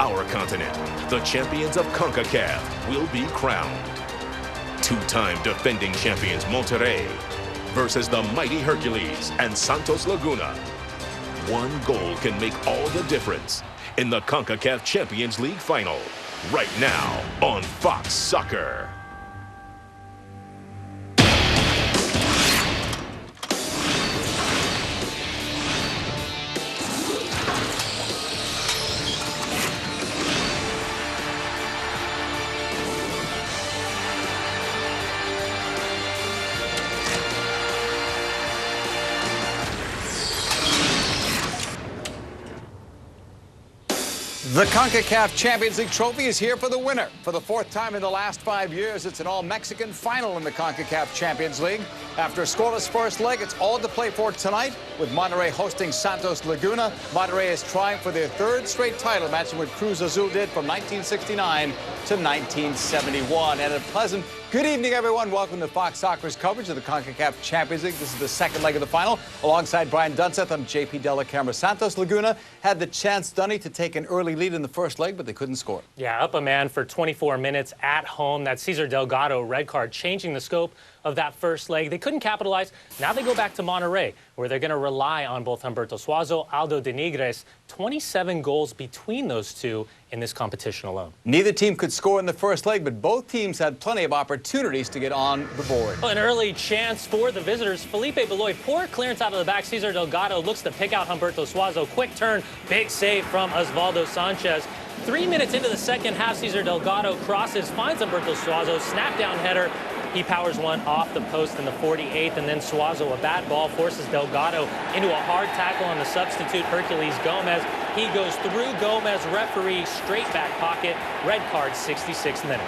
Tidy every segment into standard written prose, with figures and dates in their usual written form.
our continent, the champions of CONCACAF will be crowned. Two-time defending champions Monterrey versus the mighty Hercules and Santos Laguna. One goal can make all the difference in the CONCACAF Champions League final, right now on Fox Soccer. The CONCACAF Champions League trophy is here for the winner. For the fourth time in the last 5 years, it's an all-Mexican final in the CONCACAF Champions League. After a scoreless first leg, it's all to play for tonight, with Monterrey hosting Santos Laguna. Monterrey is trying for their third straight title, matching what Cruz Azul did from 1969 to 1971. And a pleasant good evening, everyone. Welcome to Fox Soccer's coverage of the CONCACAF Champions League. This is the second leg of the final. Alongside Brian Dunseth, I'm JP Della Camera. Santos Laguna had the chance, Dunny, to take an early lead in the first leg, but they couldn't score. Yeah, up a man for 24 minutes at home. That Cesar Delgado red card changing the scope of that first leg. They couldn't capitalize. Now they go back to Monterrey, where they're going to rely on both Humberto Suazo, Aldo de Nigres. 27 goals between those two in this competition alone. Neither team could score in the first leg, but both teams had plenty of opportunities to get on the board. An early chance for the visitors. Felipe Beloy, poor clearance out of the back. Cesar Delgado looks to pick out Humberto Suazo. Quick turn, big save from Osvaldo Sanchez. 3 minutes into the second half, Cesar Delgado crosses, finds Humberto Suazo, snap down header. He powers one off the post in the 48th, and then Suazo, a bad ball, forces Delgado into a hard tackle on the substitute Hercules Gomez. He goes through Gomez, referee straight back pocket, red card, 66th minute.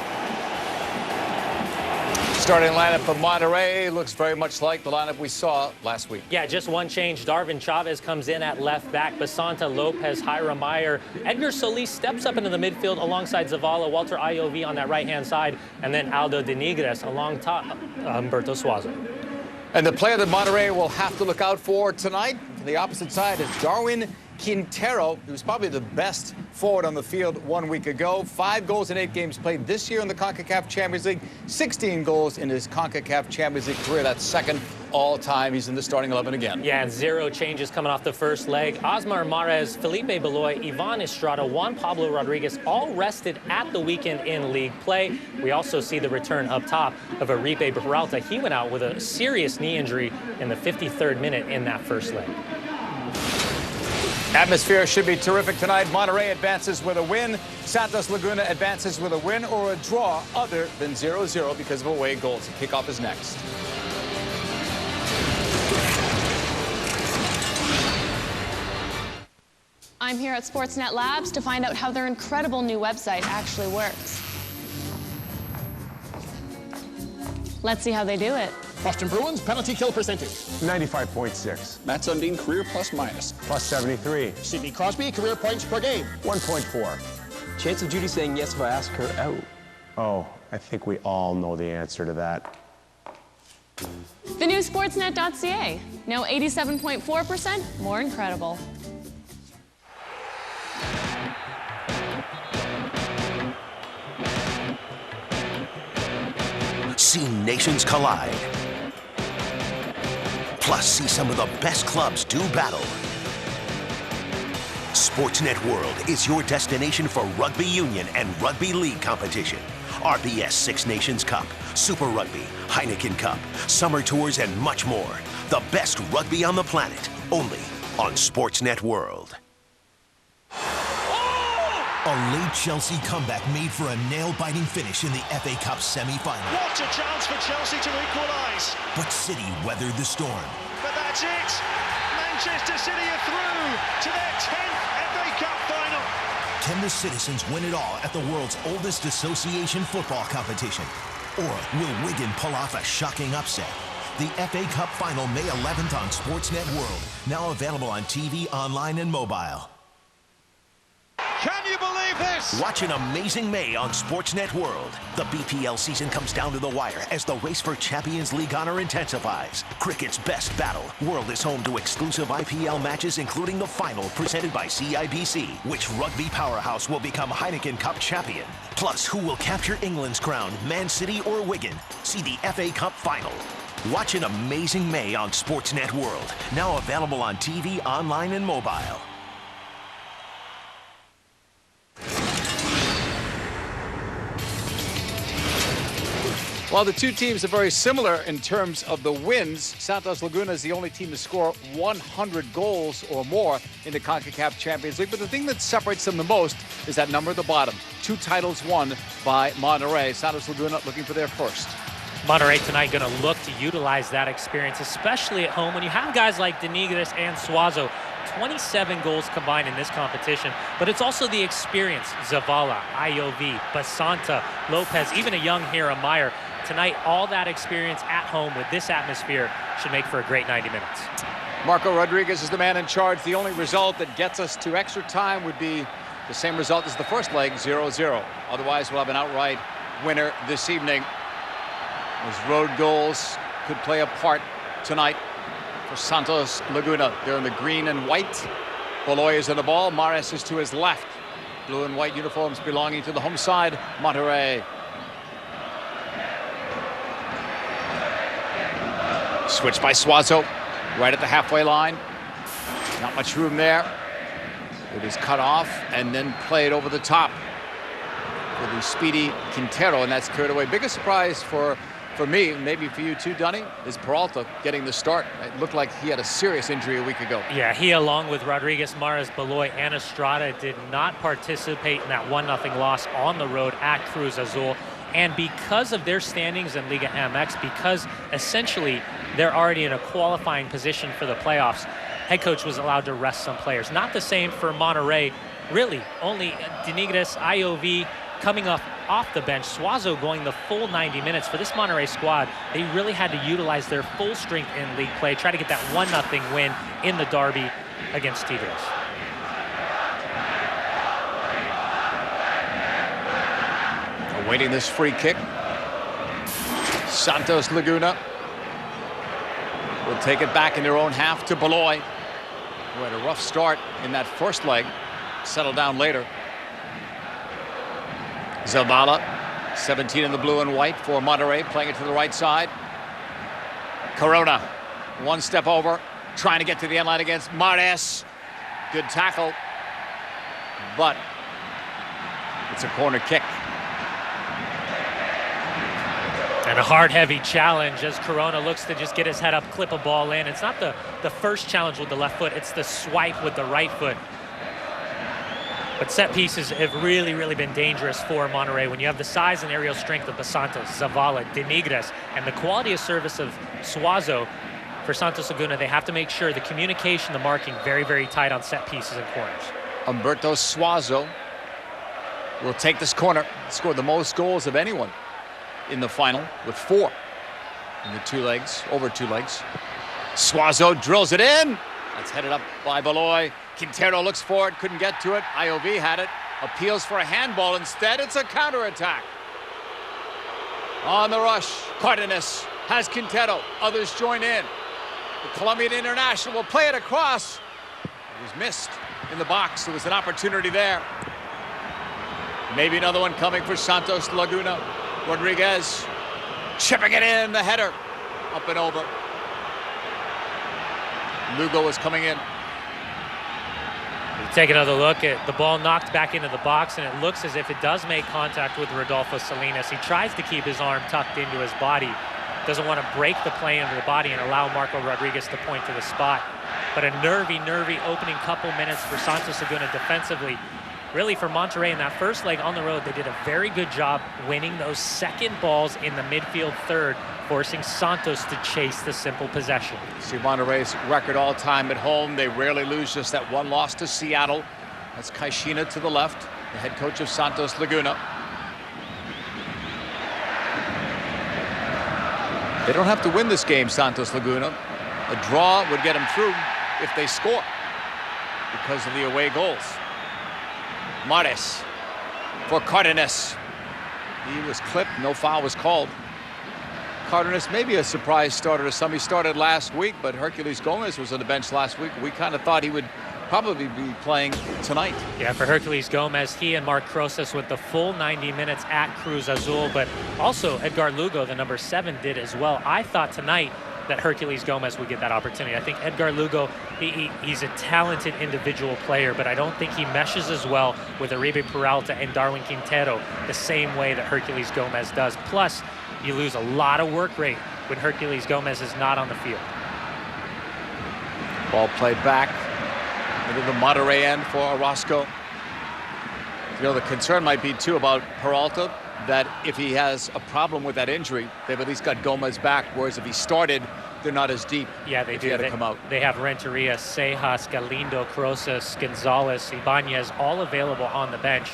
Starting lineup for Monterrey looks very much like the lineup we saw last week. Yeah, just one change. Darvin Chavez comes in at left back. Basanta Lopez, Jaira Meyer. Edgar Solis steps up into the midfield alongside Zavala, Walter Iov on that right-hand side, and then Aldo de Nigres along top, Humberto Suazo. And the player that Monterrey will have to look out for tonight, on the opposite side, is Darwin Quintero, who's probably the best forward on the field 1 week ago. 5 goals in 8 games played this year in the CONCACAF Champions League. 16 goals in his CONCACAF Champions League career. That's second all-time. He's in the starting 11 again. Yeah, and 0 changes coming off the first leg. Osmar Mahrez, Felipe Beloy, Ivan Estrada, Juan Pablo Rodriguez, all rested at the weekend in league play. We also see the return up top of Aripe Peralta. He went out with a serious knee injury in the 53rd minute in that first leg. Atmosphere should be terrific tonight. Monterrey advances with a win. Santos Laguna advances with a win or a draw other than 0-0 because of away goals. Kickoff is next. I'm here at Sportsnet Labs to find out how their incredible new website actually works. Let's see how they do it. Boston Bruins penalty kill percentage. 95.6. Matt Sundin career plus minus. Plus 73. Sidney Crosby career points per game. 1.4. Chance of Judy saying yes if I ask her out. Oh, I think we all know the answer to that. The new Sportsnet.ca. Now 87.4% more incredible. See nations collide. Plus, see some of the best clubs do battle. Sportsnet World is your destination for rugby union and rugby league competition. RBS Six Nations Cup, Super Rugby, Heineken Cup, Summer Tours, and much more. The best rugby on the planet, only on Sportsnet World. A late Chelsea comeback made for a nail-biting finish in the FA Cup semi-final. What a chance for Chelsea to equalise. But City weathered the storm. But that's it. Manchester City are through to their 10th FA Cup final. Can the citizens win it all at the world's oldest association football competition? Or will Wigan pull off a shocking upset? The FA Cup final May 11th on Sportsnet World. Now available on TV, online, and mobile. Can you believe this? Yes! Watch an amazing May on Sportsnet World. The BPL season comes down to the wire as the race for Champions League honor intensifies. Cricket's best battle. World is home to exclusive IPL matches, including the final presented by CIBC. Which rugby powerhouse will become Heineken Cup champion? Plus, who will capture England's crown, Man City or Wigan? See the FA Cup final. Watch an amazing May on Sportsnet World. Now available on TV, online, and mobile. While the two teams are very similar in terms of the wins, Santos Laguna is the only team to score 100 goals or more in the CONCACAF Champions League. But the thing that separates them the most is that number at the bottom. 2 titles won by Monterrey. Santos Laguna looking for their first. Monterrey tonight going to look to utilize that experience, especially at home when you have guys like Denigres and Suazo. 27 goals combined in this competition, but it's also the experience. Zavala, Iov, Basanta, Lopez, even a young Hira Meyer. Tonight, all that experience at home with this atmosphere should make for a great 90 minutes. Marco Rodriguez is the man in charge. The only result that gets us to extra time would be the same result as the first leg, 0-0. Otherwise, we'll have an outright winner this evening. Those road goals could play a part tonight for Santos Laguna. They're in the green and white. Boloy is in the ball. Mares is to his left. Blue and white uniforms belonging to the home side, Monterrey. Switch by Suazo, right at the halfway line. Not much room there. It is cut off and then played over the top for the speedy Quintero, and that's cleared away. Biggest surprise for me, maybe for you too, Dunny, is Peralta getting the start. It looked like he had a serious injury a week ago. Yeah, he, along with Rodriguez, Mares, Baloy, and Estrada, did not participate in that 1-0 loss on the road at Cruz Azul. And because of their standings in Liga MX, because essentially they're already in a qualifying position for the playoffs, head coach was allowed to rest some players. Not the same for Monterrey. Really, only Denigres, Iov coming off the bench. Suazo going the full 90 minutes. For this Monterrey squad, they really had to utilize their full strength in league play, try to get that 1-0 win in the derby against Tigres. Awaiting this free kick. Santos Laguna will take it back in their own half to Baloy, who had a rough start in that first leg, settled down later. Zavala, 17 in the blue and white for Monterrey, playing it to the right side. Corona, one step over, trying to get to the end line against Mares. Good tackle, but it's a corner kick. And a hard, heavy challenge as Corona looks to just get his head up, clip a ball in. It's not the first challenge with the left foot, it's the swipe with the right foot. But set pieces have really, really been dangerous for Monterrey. When you have the size and aerial strength of Basantos, Zavala, Denigres, and the quality of service of Suazo, for Santos Laguna, they have to make sure the communication, the marking, very, very tight on set pieces and corners. Humberto Suazo will take this corner. Scored the most goals of anyone in the final with 4 in the 2 legs, over 2 legs. Suazo drills it in. That's headed up by Baloy. Quintero looks for it, couldn't get to it. Iov had it, appeals for a handball. Instead, it's a counterattack. On the rush, Cardenas has Quintero. Others join in. The Colombian international will play it across. It was missed in the box. There was an opportunity there. Maybe another one coming for Santos Laguna. Rodriguez chipping it in, the header up and over. Lugo is coming in. Take another look at the ball knocked back into the box, and it looks as if it does make contact with Rodolfo Salinas. He tries to keep his arm tucked into his body. Doesn't want to break the play into the body and allow Marco Rodriguez to point to the spot. But a nervy opening couple minutes for Santos Laguna defensively. Really, for Monterrey in that first leg on the road, they did a very good job winning those second balls in the midfield third, forcing Santos to chase the simple possession. See Monterrey's record all-time at home. They rarely lose, just that one loss to Seattle. That's Caixinha to the left, the head coach of Santos Laguna. They don't have to win this game, Santos Laguna. A draw would get them through if they score because of the away goals. Mares for Cardenas. He was clipped. No foul was called. Cardenas may be a surprise starter to some. He started last week, but Hercules Gomez was on the bench last week. We kind of thought he would probably be playing tonight. Yeah, for Hercules Gomez, he and Mark Crosas with the full 90 minutes at Cruz Azul, but also Edgar Lugo, the number 7, did as well. I thought tonight that Hercules Gomez would get that opportunity. I think Edgar Lugo, he's a talented individual player, but I don't think he meshes as well with Uribe Peralta and Darwin Quintero the same way that Hercules Gomez does. Plus, you lose a lot of work rate when Hercules Gomez is not on the field. Ball played back into the Monterrey end for Orozco. You know, the concern might be too about Peralta, that if he has a problem with that injury, they've at least got Gomez back, whereas if he started, they're not as deep. Yeah, they do. He had to come out. They have Renteria, Sejas, Galindo, Crosas, Gonzalez, Ibanez, all available on the bench.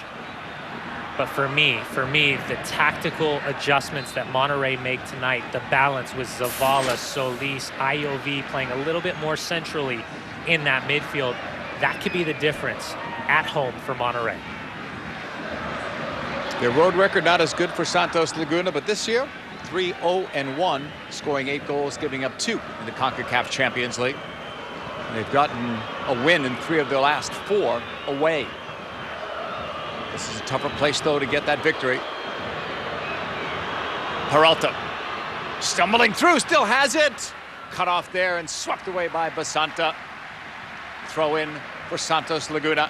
But for me, the tactical adjustments that Monterrey make tonight, the balance with Zavala, Solis, IOV playing a little bit more centrally in that midfield, that could be the difference at home for Monterrey. Their road record not as good for Santos Laguna, but this year, 3-0-1, scoring 8 goals, giving up 2 in the CONCACAF Champions League. And they've gotten a win in 3 of their last 4 away. This is a tougher place, though, to get that victory. Peralta stumbling through, still has it. Cut off there and swept away by Basanta. Throw in for Santos Laguna.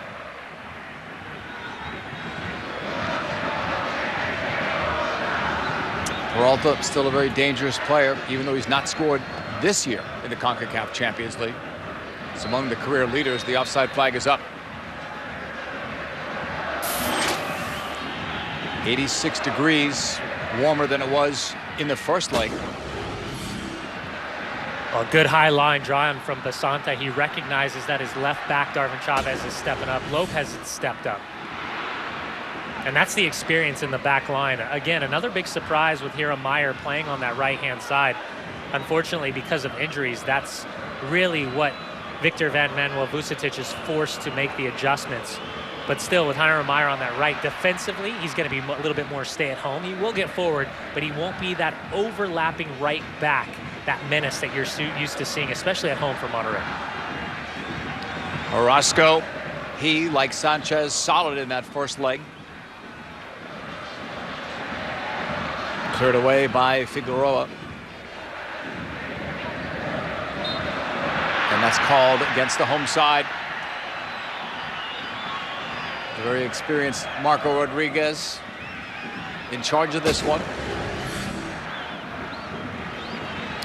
Peralta still a very dangerous player, even though he's not scored this year in the CONCACAF Champions League. It's among the career leaders. The offside flag is up. 86 degrees, warmer than it was in the first leg. A good high line drawn from Basanta. He recognizes that his left back, Darwin Chavez, is stepping up. Lopez has stepped up. And that's the experience in the back line. Again, another big surprise with Hiram Meyer playing on that right-hand side. Unfortunately, because of injuries, that's really what Victor Van Manuel Vucetich is forced to make the adjustments. But still, with Hiram Meyer on that right, defensively, he's going to be a little bit more stay-at-home. He will get forward, but he won't be that overlapping right back, that menace that you're used to seeing, especially at home for Monterrey. Orozco, he, like Sanchez, solid in that first leg. Cleared away by Figueroa. And that's called against the home side. The very experienced Marco Rodriguez in charge of this one.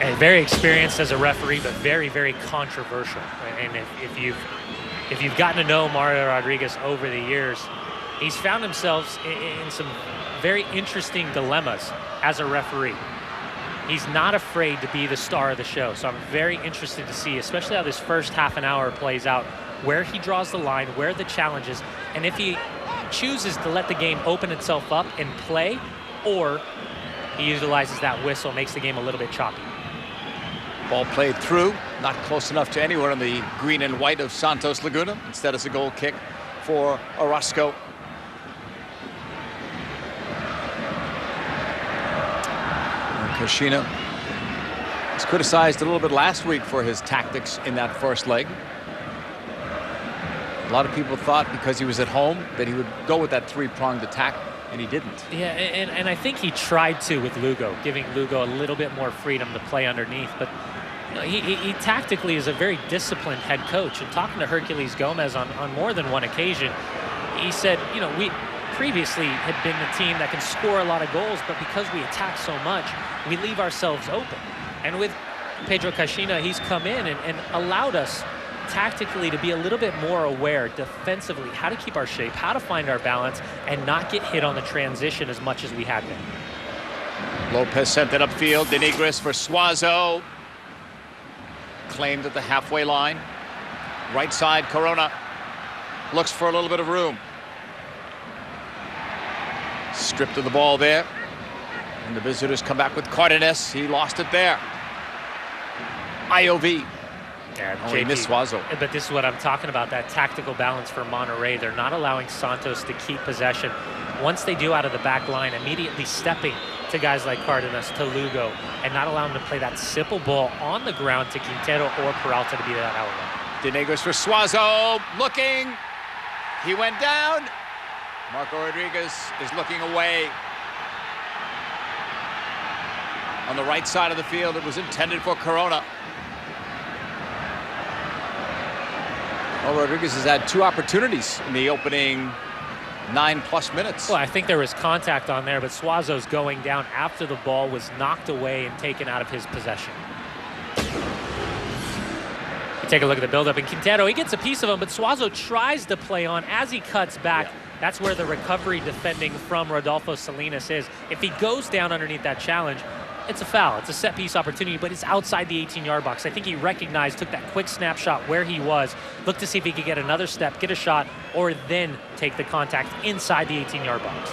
And very experienced as a referee, but very, very controversial. And if you've gotten to know Mario Rodriguez over the years, he's found himself in some very interesting dilemmas as a referee. He's not afraid to be the star of the show. So I'm very interested to see, especially how this first half an hour plays out, where he draws the line, where the challenge is, and if he chooses to let the game open itself up and play, or he utilizes that whistle, makes the game a little bit choppy. Ball played through, not close enough to anyone on the green and white of Santos Laguna. Instead, it's a goal kick for Orozco. Kashina was criticized a little bit last week for his tactics in that first leg. A lot of people thought because he was at home that he would go with that 3-pronged attack, and he didn't. Yeah, and I think he tried to with Lugo, giving Lugo a little bit more freedom to play underneath. But you know, he tactically is a very disciplined head coach. And talking to Hercules Gomez on more than one occasion, he said, you know, we previously had been the team that can score a lot of goals, but because we attack so much, we leave ourselves open. And with Pedro Caixinha, he's come in and allowed us tactically to be a little bit more aware defensively, how to keep our shape, how to find our balance, and not get hit on the transition as much as we had been. Lopez sent it upfield. Denigris for Suazo. Claimed at the halfway line. Right side, Corona looks for a little bit of room. Stripped of the ball there. And the visitors come back with Cardenas. He lost it there. IOV. Yeah, only missed Suazo. But this is what I'm talking about, that tactical balance for Monterrey. They're not allowing Santos to keep possession. once they do out of the back line, immediately stepping to guys like Cardenas, to Lugo, and not allowing them to play that simple ball on the ground to Quintero or Peralta to be that outlet. De Negros for Suazo, looking. He went down. Marco Rodriguez is looking away. On the right side of the field, it was intended for Corona. Well, Rodriguez has had 2 opportunities in the opening 9+ minutes. Well, I think there was contact on there, but Suazo's going down after the ball was knocked away and taken out of his possession. You take a look at the buildup, and Quintero, he gets a piece of him, but Suazo tries to play on as he cuts back. Yeah. That's where the recovery defending from Rodolfo Salinas is. If he goes down underneath that challenge, it's a foul. It's a set-piece opportunity, but it's outside the 18-yard box. I think he recognized, took that quick snapshot where he was, looked to see if he could get another step, get a shot, or then take the contact inside the 18-yard box.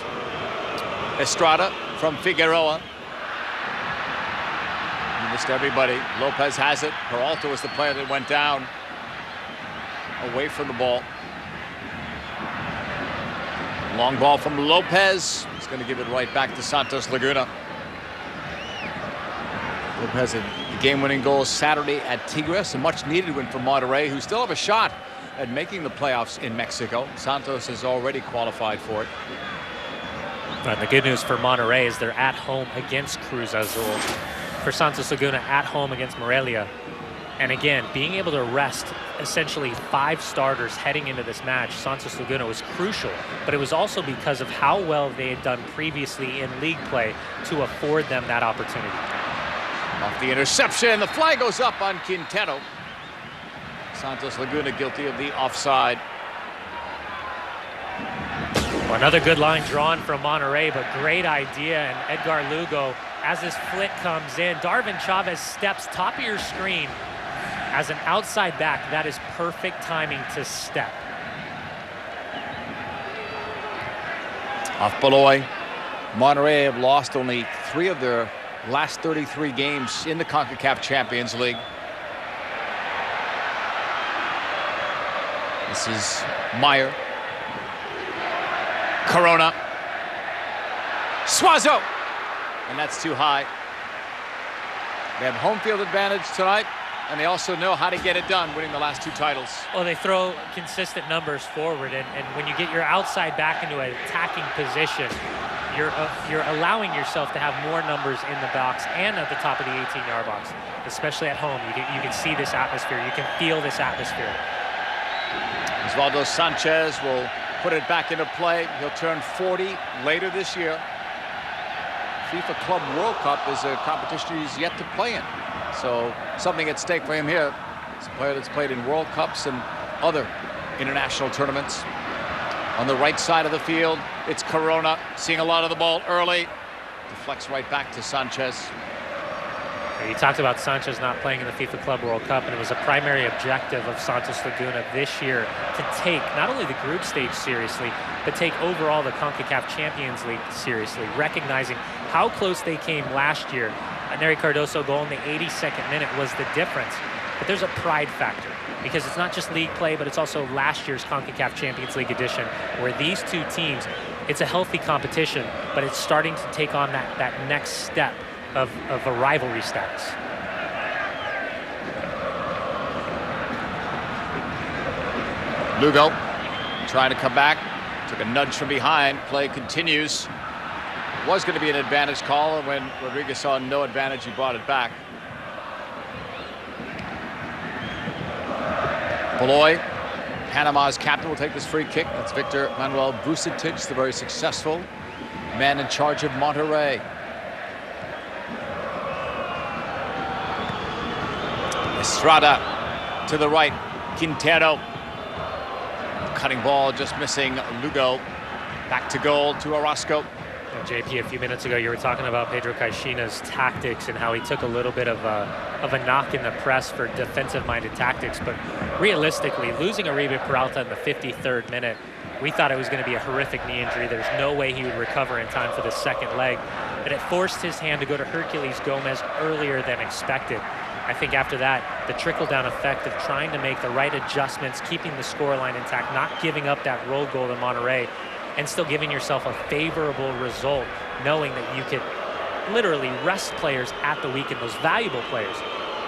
Estrada from Figueroa. He missed everybody. Lopez has it. Peralta was the player that went down away from the ball. Long ball from Lopez. He's going to give it right back to Santos Laguna. Lopez had the game-winning goal Saturday at Tigres, a much-needed win for Monterrey, who still have a shot at making the playoffs in Mexico. Santos has already qualified for it. And the good news for Monterrey is they're at home against Cruz Azul. For Santos Laguna, at home against Morelia. And again, being able to rest essentially 5 starters heading into this match, Santos Laguna, was crucial. But it was also because of how well they had done previously in league play to afford them that opportunity. Off the interception, the flag goes up on Quintero. Santos Laguna guilty of the offside. Well, another good line drawn from Monterrey, but great idea. And Edgar Lugo, as this flit comes in, Darvin Chavez steps top of your screen. As an outside back, that is perfect timing to step. Off Beloy. Monterrey have lost only 3 of their last 33 games in the CONCACAF Champions League. This is Meyer. Corona. Suazo! And that's too high. They have home field advantage tonight, and they also know how to get it done, winning the last 2 titles. Well, they throw consistent numbers forward, and when you get your outside back into an attacking position, you're allowing yourself to have more numbers in the box and at the top of the 18-yard box, especially at home. You can see this atmosphere. You can feel this atmosphere. Osvaldo Sanchez will put it back into play. He'll turn 40 later this year. FIFA Club World Cup is a competition he's yet to play in. So something at stake for him here. He's a player that's played in World Cups and other international tournaments. On the right side of the field, it's Corona, seeing a lot of the ball early. Deflects right back to Sanchez. You talked about Sanchez not playing in the FIFA Club World Cup, and it was a primary objective of Santos Laguna this year to take not only the group stage seriously, but take overall the CONCACAF Champions League seriously, recognizing how close they came last year. A Nery Cardoso goal in the 82nd minute was the difference. But there's a pride factor, because it's not just league play, but it's also last year's CONCACAF Champions League edition, where these 2 teams, it's a healthy competition, but it's starting to take on that next step of a rivalry status. Lugo trying to come back, took a nudge from behind. Play continues. Was going to be an advantage call, and when Rodriguez saw no advantage, he brought it back. Beloy, Panama's captain, will take this free kick. That's Victor Manuel Vucetich, the very successful man in charge of Monterrey. Estrada to the right. Quintero. Cutting ball, just missing Lugo. Back to goal to Orozco. JP, a few minutes ago, you were talking about Pedro Caixinha's tactics and how he took a little bit of a knock in the press for defensive-minded tactics. But realistically, losing Oribe Peralta in the 53rd minute, we thought it was going to be a horrific knee injury. There's no way he would recover in time for the second leg. But it forced his hand to go to Herculez Gomez earlier than expected. I think after that, the trickle-down effect of trying to make the right adjustments, keeping the scoreline intact, not giving up that road goal to Monterrey, and still giving yourself a favorable result, knowing that you could literally rest players at the weekend, those valuable players.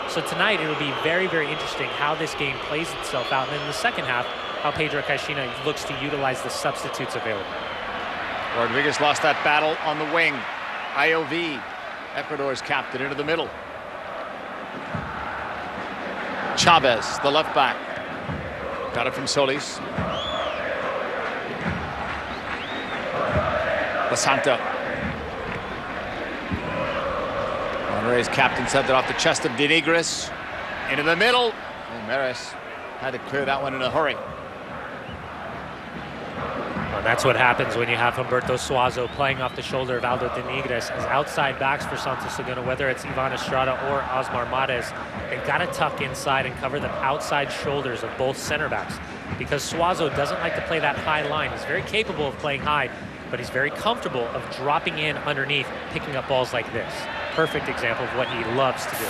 So tonight, it'll be very, very interesting how this game plays itself out. And then in the second half, how Pedro Caixinha looks to utilize the substitutes available. Rodriguez lost that battle on the wing. IOV, Ecuador's captain, into the middle. Chavez, the left back. Got it from Solis. Basanta. Monterrey's captain sent it off the chest of Denigris. Into the middle. And Maris had to clear that one in a hurry. Well, that's what happens when you have Humberto Suazo playing off the shoulder of Aldo Denigris as outside backs for Santos Laguna, whether it's Ivan Estrada or Osmar Mares. They've got to tuck inside and cover the outside shoulders of both center backs because Suazo doesn't like to play that high line. He's very capable of playing high, but he's very comfortable of dropping in underneath, picking up balls like this. Perfect example of what he loves to do.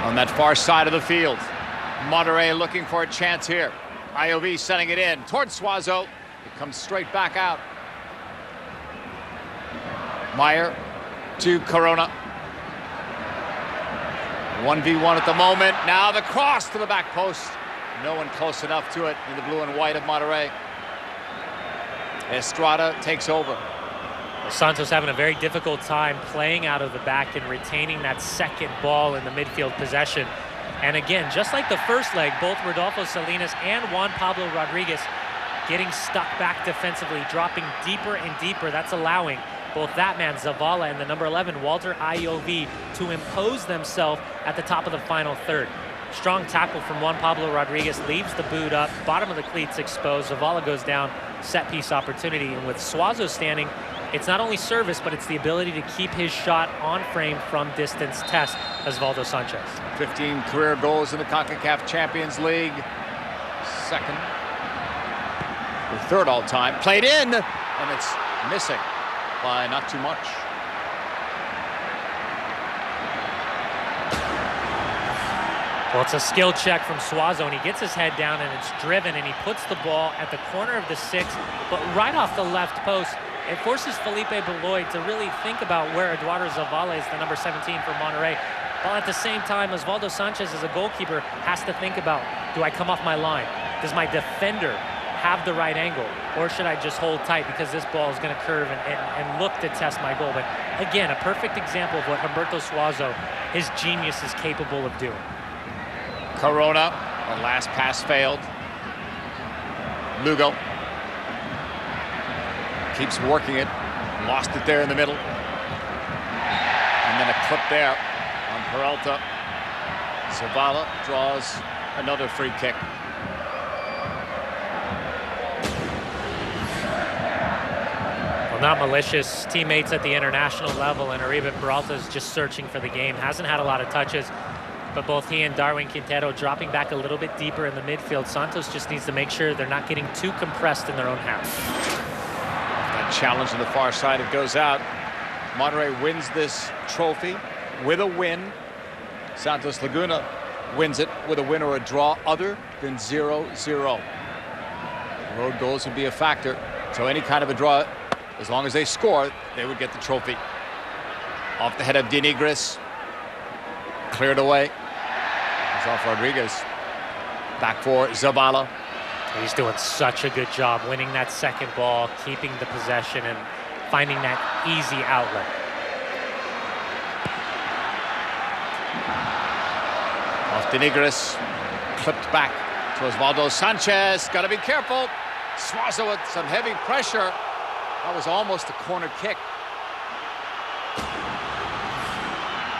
On that far side of the field, Monterrey looking for a chance here. IOV sending it in towards Suazo. It comes straight back out. Meyer to Corona. 1v1 at the moment. Now the cross to the back post. No one close enough to it in the blue and white of Monterrey. Estrada takes over. Santos having a very difficult time playing out of the back and retaining that second ball in the midfield possession. And again, just like the first leg, both Rodolfo Salinas and Juan Pablo Rodriguez getting stuck back defensively, dropping deeper and deeper. That's allowing both that man, Zavala, and the number 11, Walter IOV, to impose themselves at the top of the final third. Strong tackle from Juan Pablo Rodriguez, leaves the boot up, bottom of the cleats exposed. Zavala goes down, set piece opportunity. And with Suazo standing, it's not only service, but it's the ability to keep his shot on frame from distance test, Osvaldo Sanchez. 15 career goals in the CONCACAF Champions League. Second, or third all time. Played in, and it's missing by not too much. Well, it's a skill check from Suazo, and he gets his head down, and it's driven, and he puts the ball at the corner of the 6, but right off the left post. It forces Felipe Beloy to really think about where Eduardo Zavala is, the number 17 for Monterrey. While at the same time, Osvaldo Sanchez, as a goalkeeper, has to think about, do I come off my line? Does my defender have the right angle? Or should I just hold tight because this ball is going to curve and look to test my goal? But again, a perfect example of what Humberto Suazo, his genius, is capable of doing. Corona, the last pass failed. Lugo keeps working it, lost it there in the middle. And then a clip there on Peralta. Zavala draws another free kick. Well, not malicious teammates at the international level, and Uribe Peralta is just searching for the game. Hasn't had a lot of touches, but both he and Darwin Quintero dropping back a little bit deeper in the midfield. Santos just needs to make sure they're not getting too compressed in their own half. Challenge on the far side, it goes out. Monterrey wins this trophy with a win. Santos Laguna wins it with a win or a draw other than 0-0. Road goals would be a factor, so any kind of a draw, as long as they score, they would get the trophy. Off the head of Denigris, cleared away. It's off Rodriguez. Back for Zavala. He's doing such a good job winning that second ball, keeping the possession, and finding that easy outlet. Off Denigris, clipped back to Osvaldo Sanchez. Got to be careful. Suazo with some heavy pressure. That was almost a corner kick.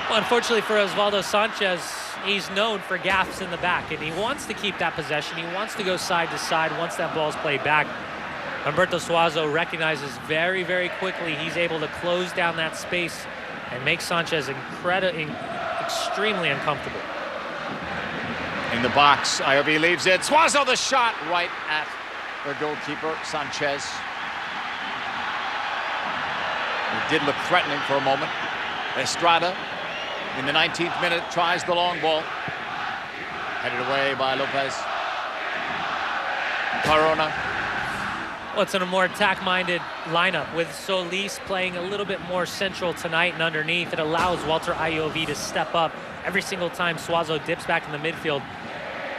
Well, unfortunately for Osvaldo Sanchez, he's known for gaffes in the back, and he wants to keep that possession. He wants to go side to side once that ball's played back. Humberto Suazo recognizes very, very quickly he's able to close down that space and make Sanchez extremely uncomfortable. In the box, IOB leaves it. Suazo the shot right at the goalkeeper, Sanchez. It did look threatening for a moment. Estrada, in the 19th minute, tries the long ball. Headed away by Lopez. Corona. Well, it's in a more attack-minded lineup with Solis playing a little bit more central tonight and underneath. It allows Walter Iov to step up every single time Suazo dips back in the midfield.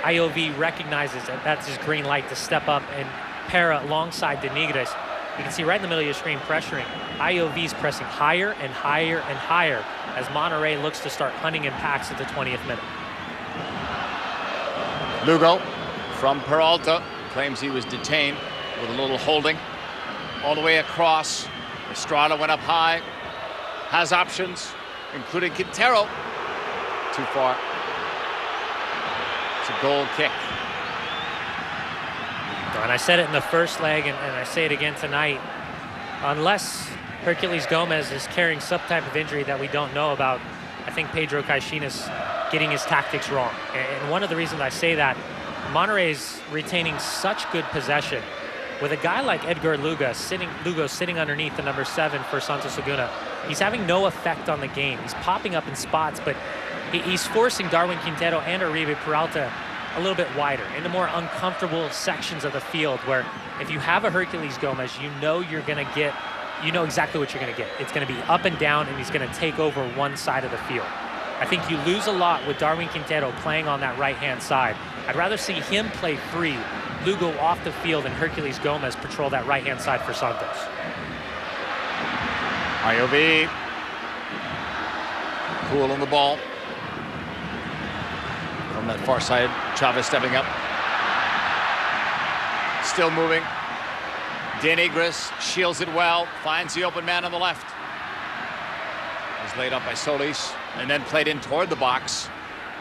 Iov recognizes that that's his green light to step up and pair alongside De Nigris. You can see right in the middle of your screen pressuring. Iov's pressing higher and higher and higher as Monterrey looks to start hunting in packs at the 20th minute. Lugo from Peralta claims he was detained with a little holding. All the way across. Estrada went up high. Has options, including Quintero. Too far. It's a goal kick. And I said it in the first leg, and I say it again tonight. Unless Herculez Gomez is carrying some type of injury that we don't know about, I think Pedro Caixinha's getting his tactics wrong. And one of the reasons I say that, Monterrey is retaining such good possession. With a guy like Edgar Lugo sitting underneath the number 7 for Santos Laguna, he's having no effect on the game. He's popping up in spots, but he's forcing Darwin Quintero and Uribe Peralta a little bit wider into more uncomfortable sections of the field, where if you have a Herculez Gomez, you know you're going to get, you know exactly what you're going to get. It's going to be up and down, and he's going to take over one side of the field. I think you lose a lot with Darwin Quintero playing on that right-hand side. I'd rather see him play free, Lugo off the field, and Herculez Gomez patrol that right-hand side for Santos. Iov. Cool on the ball. From that far side, Chavez stepping up. Still moving. De Nigris shields it well, finds the open man on the left. Was laid up by Solis and then played in toward the box.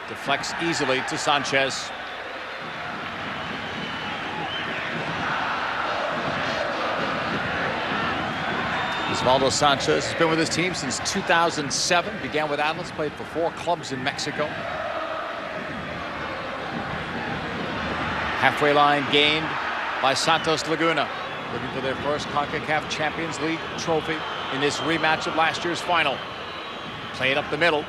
Deflects easily to Sanchez. Osvaldo Sanchez has been with his team since 2007. Began with Atlas, played for 4 clubs in Mexico. Halfway line gained by Santos Laguna, looking for their first CONCACAF Champions League trophy in this rematch of last year's final. Play it up the middle.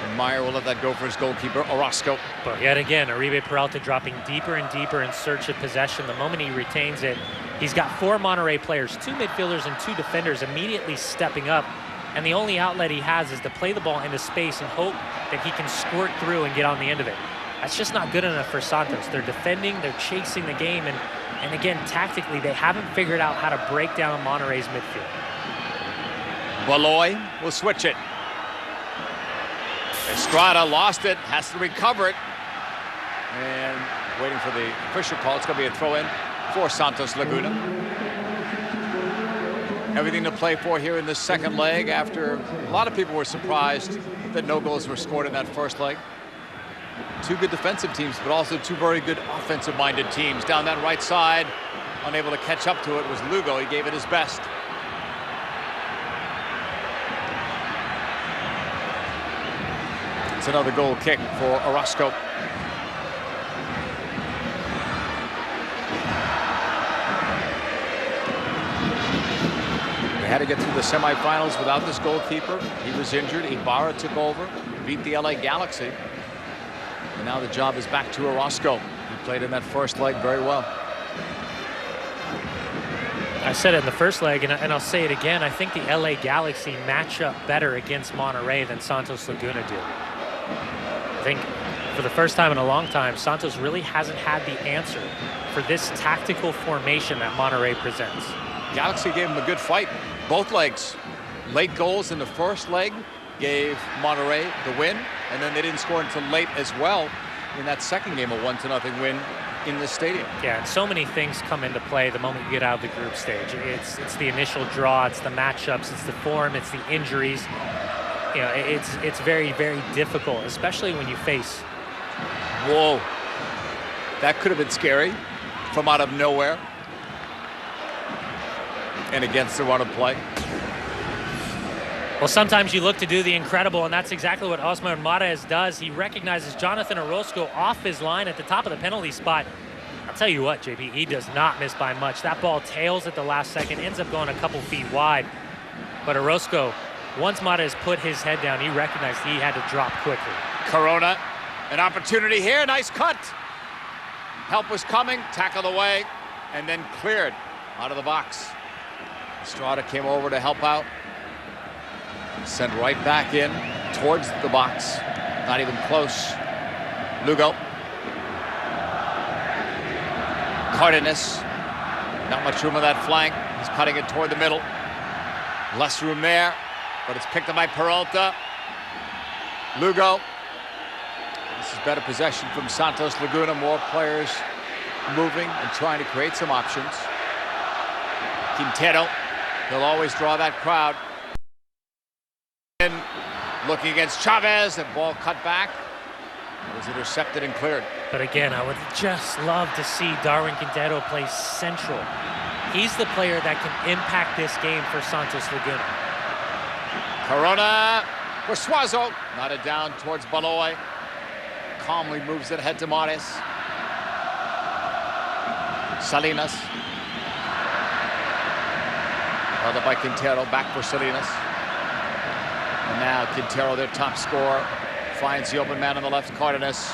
And Meyer will let that go for his goalkeeper, Orozco. But yet again, Uribe Peralta dropping deeper and deeper in search of possession. The moment he retains it, he's got 4 Monterrey players, 2 midfielders and 2 defenders immediately stepping up. And the only outlet he has is to play the ball into space and hope that he can squirt through and get on the end of it. That's just not good enough for Santos. They're defending, they're chasing the game, and again, tactically, they haven't figured out how to break down Monterrey's midfield. Beloy will switch it. Estrada lost it, has to recover it. And waiting for the official call. It's going to be a throw-in for Santos Laguna. Everything to play for here in the second leg after a lot of people were surprised that no goals were scored in that first leg. 2 good defensive teams, but also 2 very good offensive-minded teams. Down that right side, unable to catch up to it was Lugo. He gave it his best. It's another goal kick for Orozco. They had to get through the semifinals without this goalkeeper. He was injured. Ibarra took over, beat the LA Galaxy. And now the job is back to Orozco. He played in that first leg very well. I said it in the first leg, and I'll say it again. I think the LA Galaxy match up better against Monterrey than Santos Laguna do. I think for the first time in a long time, Santos really hasn't had the answer for this tactical formation that Monterrey presents. Galaxy gave him a good fight, both legs. Late goals in the first leg gave Monterrey the win, and then they didn't score until late as well in that second game, a 1-0 win in the stadium. Yeah, and so many things come into play the moment you get out of the group stage. It's the initial draw, it's the matchups, it's the form, it's the injuries. You know, it's very, very difficult, especially when you face. Whoa, that could have been scary from out of nowhere. And against the run of play. Well, sometimes you look to do the incredible, and that's exactly what Osmar Mares does. He recognizes Jonathan Orozco off his line at the top of the penalty spot. I'll tell you what, JP, he does not miss by much. That ball tails at the last second, ends up going a couple feet wide. But Orozco, once Mares put his head down, he recognized he had to drop quickly. Corona, an opportunity here, nice cut. Help was coming, tackled away, and then cleared out of the box. Estrada came over to help out. Sent right back in towards the box. Not even close. Lugo. Cardenas. Not much room on that flank. He's cutting it toward the middle. Less room there, but it's picked up by Peralta. Lugo. This is better possession from Santos Laguna. More players moving and trying to create some options. Quintero. He'll always draw that crowd. Looking against Chavez, and ball cut back. It was intercepted and cleared. But again, I would just love to see Darwin Quintero play central. He's the player that can impact this game for Santos Laguna. Corona for Suazo. Knotted down towards Baloy. Calmly moves it ahead to Mares. Salinas. Held up by Quintero, back for Salinas. And now Quintero, their top scorer, finds the open man on the left, Cardenas.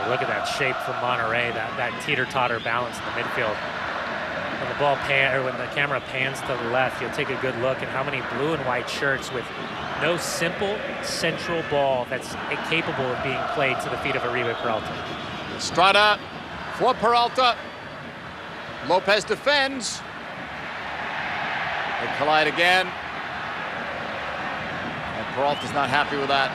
Look at that shape from Monterrey, that teeter-totter balance in the midfield. When the camera pans to the left, you'll take a good look at how many blue and white shirts with no simple central ball that's capable of being played to the feet of Oribe Peralta. Estrada for Peralta. Lopez defends. They collide again. And Peralta's not happy with that.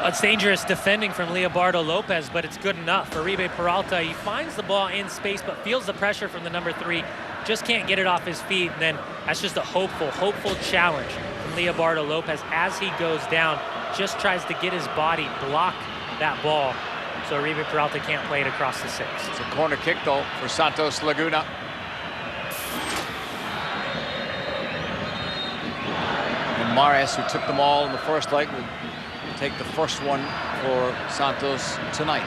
Well, it's dangerous defending from Leobardo Lopez, but it's good enough. For Oribe Peralta, he finds the ball in space, but feels the pressure from the number 3. Just can't get it off his feet. And then that's just a hopeful challenge from Leobardo Lopez as he goes down. Just tries to get his body, block that ball, so Oribe Peralta can't play it across the 6. It's a corner kick, though, for Santos Laguna. And Mares, who took them all in the first leg, will take the first one for Santos tonight.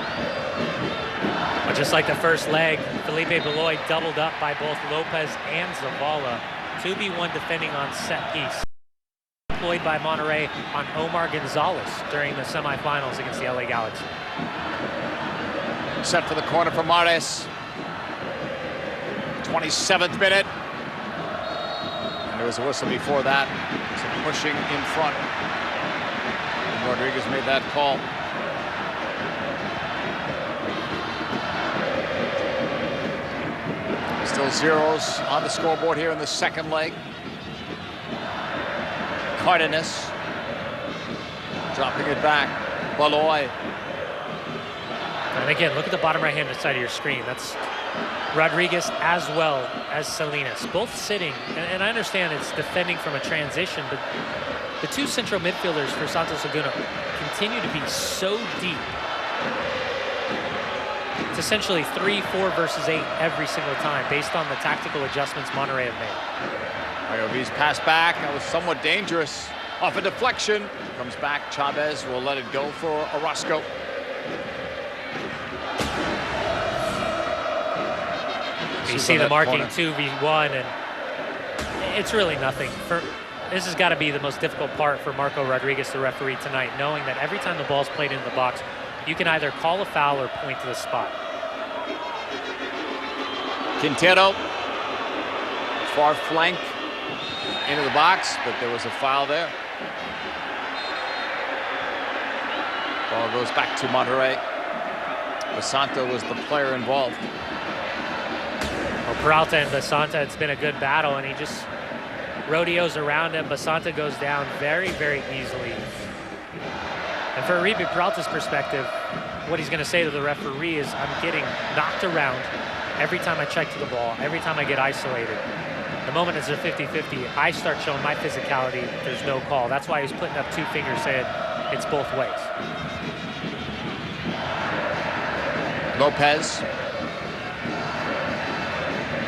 But just like the first leg, Felipe Beloy doubled up by both Lopez and Zavala. 2v1 defending on set piece. Employed by Monterrey on Omar Gonzalez during the semifinals against the LA Galaxy. Set for the corner for Mares. 27th minute. And there was a whistle before that. Some pushing in front. And Rodriguez made that call. Still zeros on the scoreboard here in the second leg. Cardenas dropping it back. Baloy. And again, look at the bottom right-hand side of your screen. That's Rodriguez as well as Salinas, both sitting. And I understand it's defending from a transition, but the two central midfielders for Santos Laguna continue to be so deep. It's essentially 3-4 versus 8 every single time, based on the tactical adjustments Monterrey have made. IOV's pass back. That was somewhat dangerous. Off a deflection. Comes back. Chavez will let it go for Orozco. You see the marking 2v1, and it's really nothing. This has got to be the most difficult part for Marco Rodriguez, the referee, tonight, knowing that every time the ball's played into the box, you can either call a foul or point to the spot. Quintero, far flank into the box, but there was a foul there. Ball goes back to Monterrey. Basanta was the player involved. Well, Peralta and Basanta, it's been a good battle, and he just rodeos around him. Basanta goes down very, very easily. And for Oribe Peralta's perspective, what he's going to say to the referee is, I'm getting knocked around every time I check to the ball, every time I get isolated. The moment it's a 50-50, I start showing my physicality, there's no call. That's why he's putting up 2 fingers saying it's both ways. Lopez.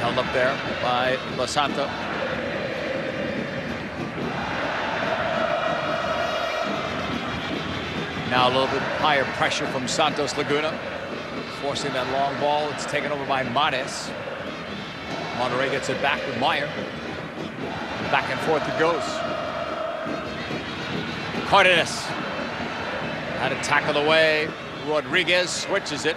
Held up there by Basanta. Now a little bit higher pressure from Santos Laguna. Forcing that long ball. It's taken over by Mares. Monterrey gets it back with Meyer. Back and forth it goes. Cardenas had it tackled away. Rodriguez switches it.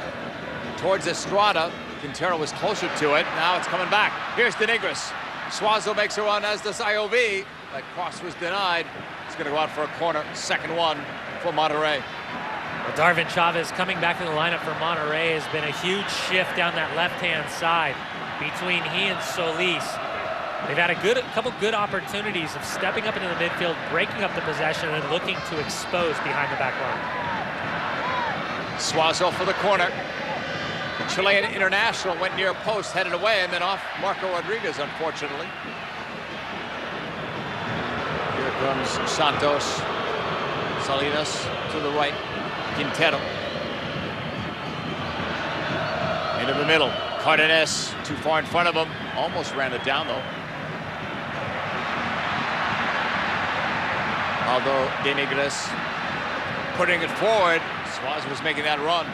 towards Estrada. Quintero was closer to it. Now it's coming back. Here's Denigris. Suazo makes a run, as does Iovi. That cross was denied. It's going to go out for a corner. Second one for Monterrey. Well, Darvin Chavez coming back to the lineup for Monterrey has been a huge shift down that left-hand side between he and Solis. They've had a couple good opportunities of stepping up into the midfield, breaking up the possession, and looking to expose behind the back line. Suazo for the corner. The Chilean international went near post, headed away, and then off Marco Rodriguez, unfortunately. Here comes Santos. Salinas to the right. Quintero. Into the middle. Cardenas too far in front of him. Almost ran it down, though. Aldo Denigris putting it forward. Suazo was making that run.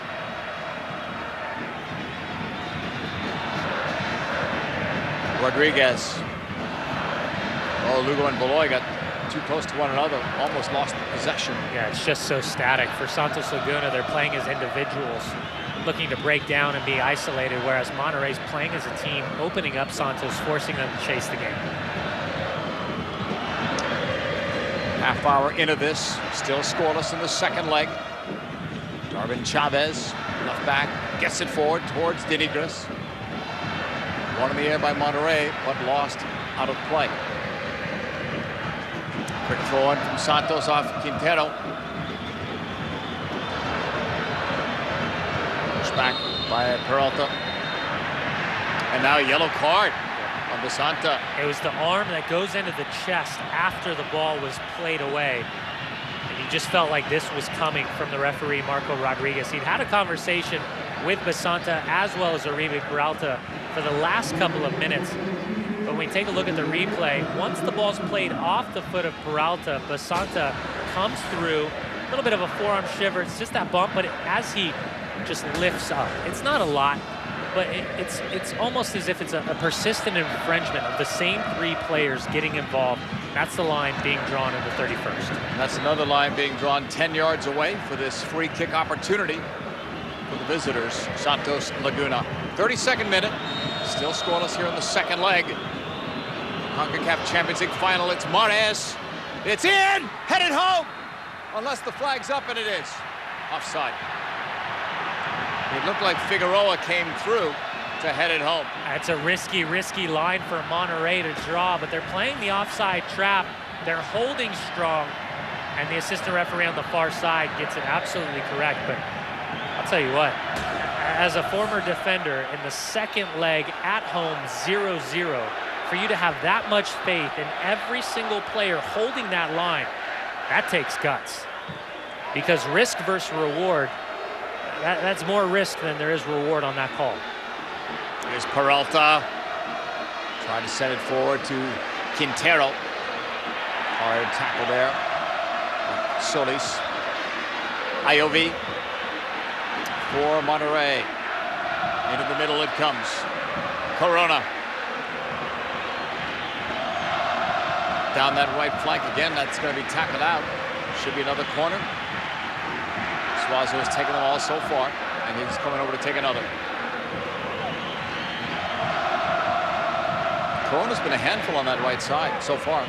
Rodriguez. Oh, Lugo and Beloy got too close to one another. Almost lost possession. Yeah, it's just so static. For Santos Laguna, they're playing as individuals, looking to break down and be isolated, whereas Monterrey's playing as a team, opening up Santos, forcing them to chase the game. Half hour into this, still scoreless in the second leg. Darvin Chavez, left back, gets it forward towards Denigris. One in the air by Monterrey, but lost out of play. Quick throw in from Santos off Quintero. Pushed back by Peralta. And now a yellow card on Basanta. It was the arm that goes into the chest after the ball was played away. And you just felt like this was coming from the referee, Marco Rodriguez. He'd had a conversation with Basanta as well as Oribe Peralta for the last couple of minutes. But when we take a look at the replay, once the ball's played off the foot of Peralta, Basanta comes through, a little bit of a forearm shiver. It's just that bump, but as he just lifts up, it's not a lot, but it's almost as if it's a persistent infringement of the same three players getting involved. That's the line being drawn in the 31st. And that's another line being drawn 10 yards away for this free kick opportunity for the visitors, Santos Laguna. 32nd minute, still scoreless here in the second leg. CONCACAF Champions League final, it's Mares. It's in, headed home, unless the flag's up, and it is. Offside. It looked like Figueroa came through to head it home. It's a risky line for Monterrey to draw, but they're playing the offside trap. They're holding strong, and the assistant referee on the far side gets it absolutely correct. But I'll tell you what, as a former defender in the second leg at home 0-0, for you to have that much faith in every single player holding that line, that takes guts. Because risk versus reward, that's more risk than there is reward on that call. Here's Peralta. Trying to send it forward to Quintero. Hard tackle there. Solis. Iovi for Monterrey. Into the middle it comes. Corona. Down that right flank again. That's going to be tackled out. Should be another corner. Suazo has taken them all so far, and he's coming over to take another. Corona's been a handful on that right side so far.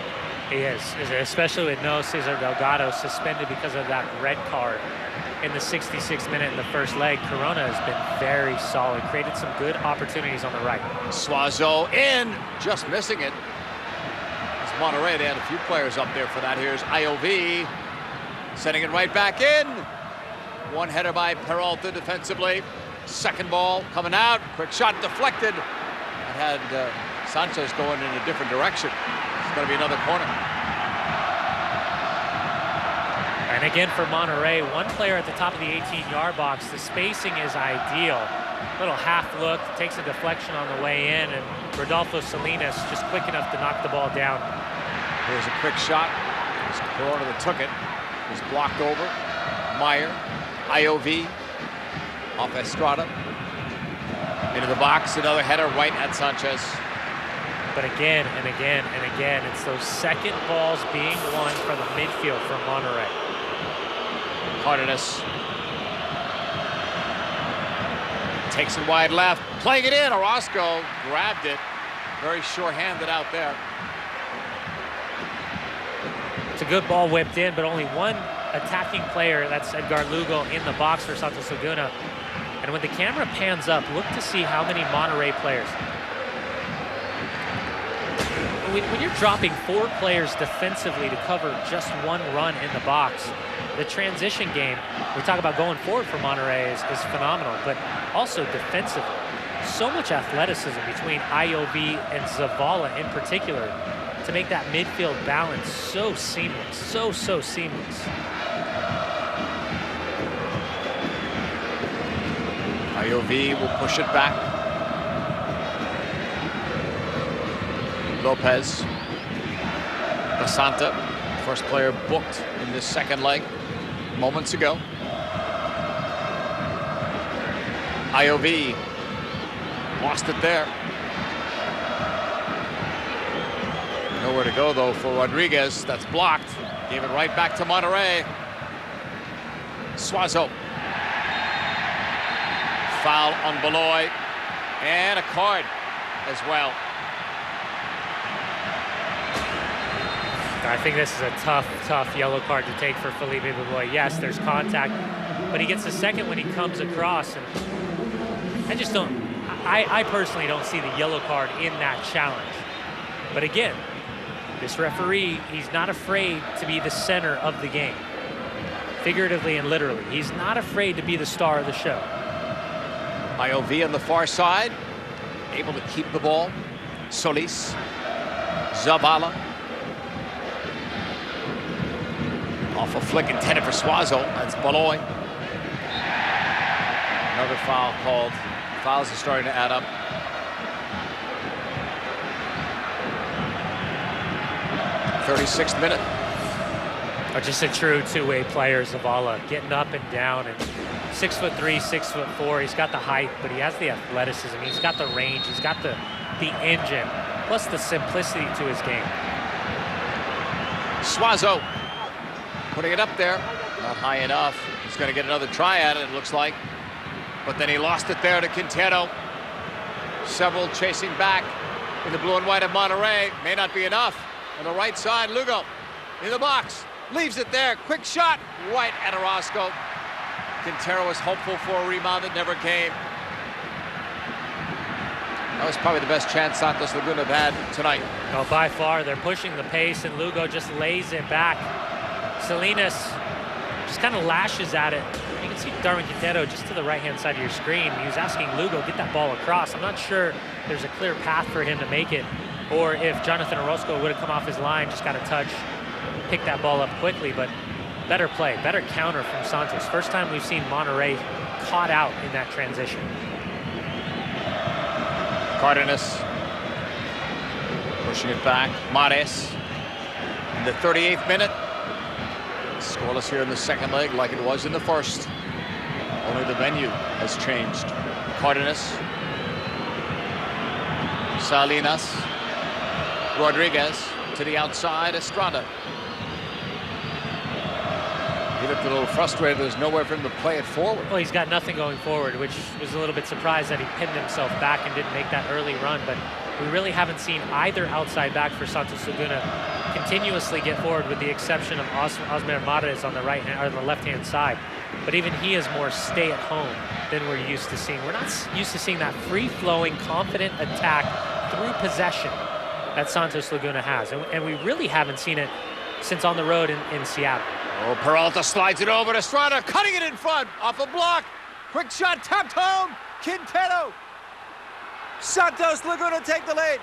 He is, especially with no Cesar Delgado suspended because of that red card in the 66th minute in the first leg. Corona has been very solid, created some good opportunities on the right. Suazo in, just missing it. It's Monterrey, they had a few players up there for that. Here's Iovi, sending it right back in. One header by Peralta defensively. Second ball coming out, quick shot deflected. It had Sanchez going in a different direction. It's going to be another corner. And again for Monterrey, one player at the top of the 18-yard box. The spacing is ideal. Little half look, takes a deflection on the way in, and Rodolfo Salinas just quick enough to knock the ball down. Here's a quick shot. It's Corona that took it. It was blocked over. Meyer, Iovi, off Estrada. Into the box, another header right at Sanchez. But again and again and again, it's those second balls being won from the midfield from Monterrey. Cardenas Takes it wide left, playing it in. Orozco grabbed it. Very sure-handed out there. It's a good ball whipped in, but only one attacking player, that's Edgar Lugo, in the box for Santos Laguna. And when the camera pans up, look to see how many Monterrey players. When you're dropping 4 players defensively to cover just one run in the box, the transition game, we talk about going forward for Monterrey, is phenomenal, but also defensively. So much athleticism between IOV and Zavala in particular to make that midfield balance so seamless, so seamless. IOV will push it back. Lopez. Basanta, first player booked in this second leg moments ago. IOV lost it there. Nowhere to go though for Rodriguez. That's blocked. Gave it right back to Monterrey. Suazo. Foul on Beloy. And a card as well. I think this is a tough yellow card to take for Felipe Beloy. Yes, there's contact, but he gets a second when he comes across. And I just don't, I personally don't see the yellow card in that challenge. But again, this referee, he's not afraid to be the center of the game. Figuratively and literally. He's not afraid to be the star of the show. IOV on the far side, able to keep the ball. Solis. Zavala. Off a flick intended for Suazo. That's Beloy. Another foul called. Fouls are starting to add up. '36th minute. Just a true two-way player, Zavala, getting up and down, and 6'3", 6'4". He's got the height, but he has the athleticism. He's got the range. He's got the engine, plus the simplicity to his game. Suazo putting it up there, not high enough. He's going to get another try at it, it looks like. But then he lost it there to Quintero. Several chasing back in the blue and white of Monterrey. May not be enough. On the right side, Lugo in the box. Leaves it there. Quick shot. Right at Orozco. Quintero was hopeful for a rebound that never came. That was probably the best chance Santos Laguna have had tonight. Oh, by far. They're pushing the pace, and Lugo just lays it back. Salinas just kind of lashes at it. You can see Darwin Quintero just to the right-hand side of your screen. He was asking Lugo, get that ball across. I'm not sure there's a clear path for him to make it, or if Jonathan Orozco would have come off his line, just got a touch, pick that ball up quickly. But better play, better counter from Santos. First time we've seen Monterrey caught out in that transition. Cardenas pushing it back. Mares in the 38th minute. Scoreless here in the second leg like it was in the first. Only the venue has changed. Cardenas. Salinas. Rodriguez to the outside. Estrada. He looked a little frustrated. There's nowhere for him to play it forward. Well, he's got nothing going forward, which was a little bit surprised that he pinned himself back and didn't make that early run. But we really haven't seen either outside back for Santos Laguna continuously get forward, with the exception of Osmer Mares on the right hand or the left-hand side. But even he is more stay at home than we're used to seeing. We're not used to seeing that free-flowing, confident attack through possession that Santos Laguna has, and we really haven't seen it since on the road in Seattle. Oh, Peralta slides it over to Estrada, cutting it in front, off a block. Quick shot, tapped home. Quintero. Santos Laguna take the lead.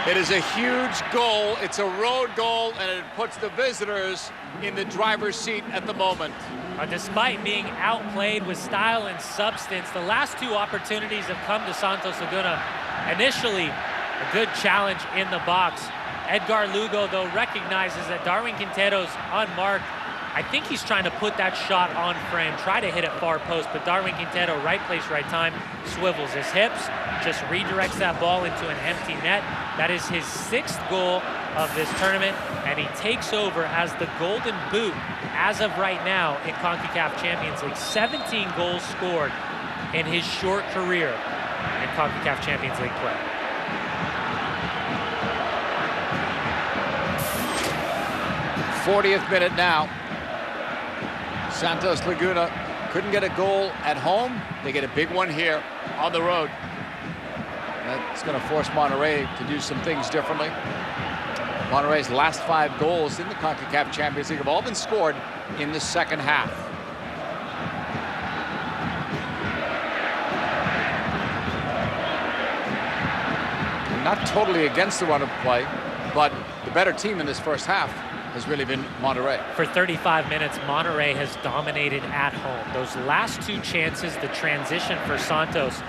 It is a huge goal. It's a road goal, and it puts the visitors in the driver's seat at the moment. Despite being outplayed with style and substance, the last two opportunities have come to Santos Laguna. Initially, a good challenge in the box. Edgar Lugo, though, recognizes that Darwin Quintero's unmarked. I think he's trying to put that shot on frame, try to hit it far post, but Darwin Quintero, right place, right time, swivels his hips, just redirects that ball into an empty net. That is his 6th goal of this tournament, and he takes over as the Golden Boot as of right now in CONCACAF Champions League. 17 goals scored in his short career in CONCACAF Champions League play. '40th minute now. Santos Laguna couldn't get a goal at home. They get a big one here on the road. That's going to force Monterrey to do some things differently. Monterrey's last 5 goals in the CONCACAF Champions League have all been scored in the second half. Not totally against the run of play, but the better team in this first half has really been Monterrey. For 35 minutes, Monterrey has dominated at home. Those last 2 chances, the transition for Santos,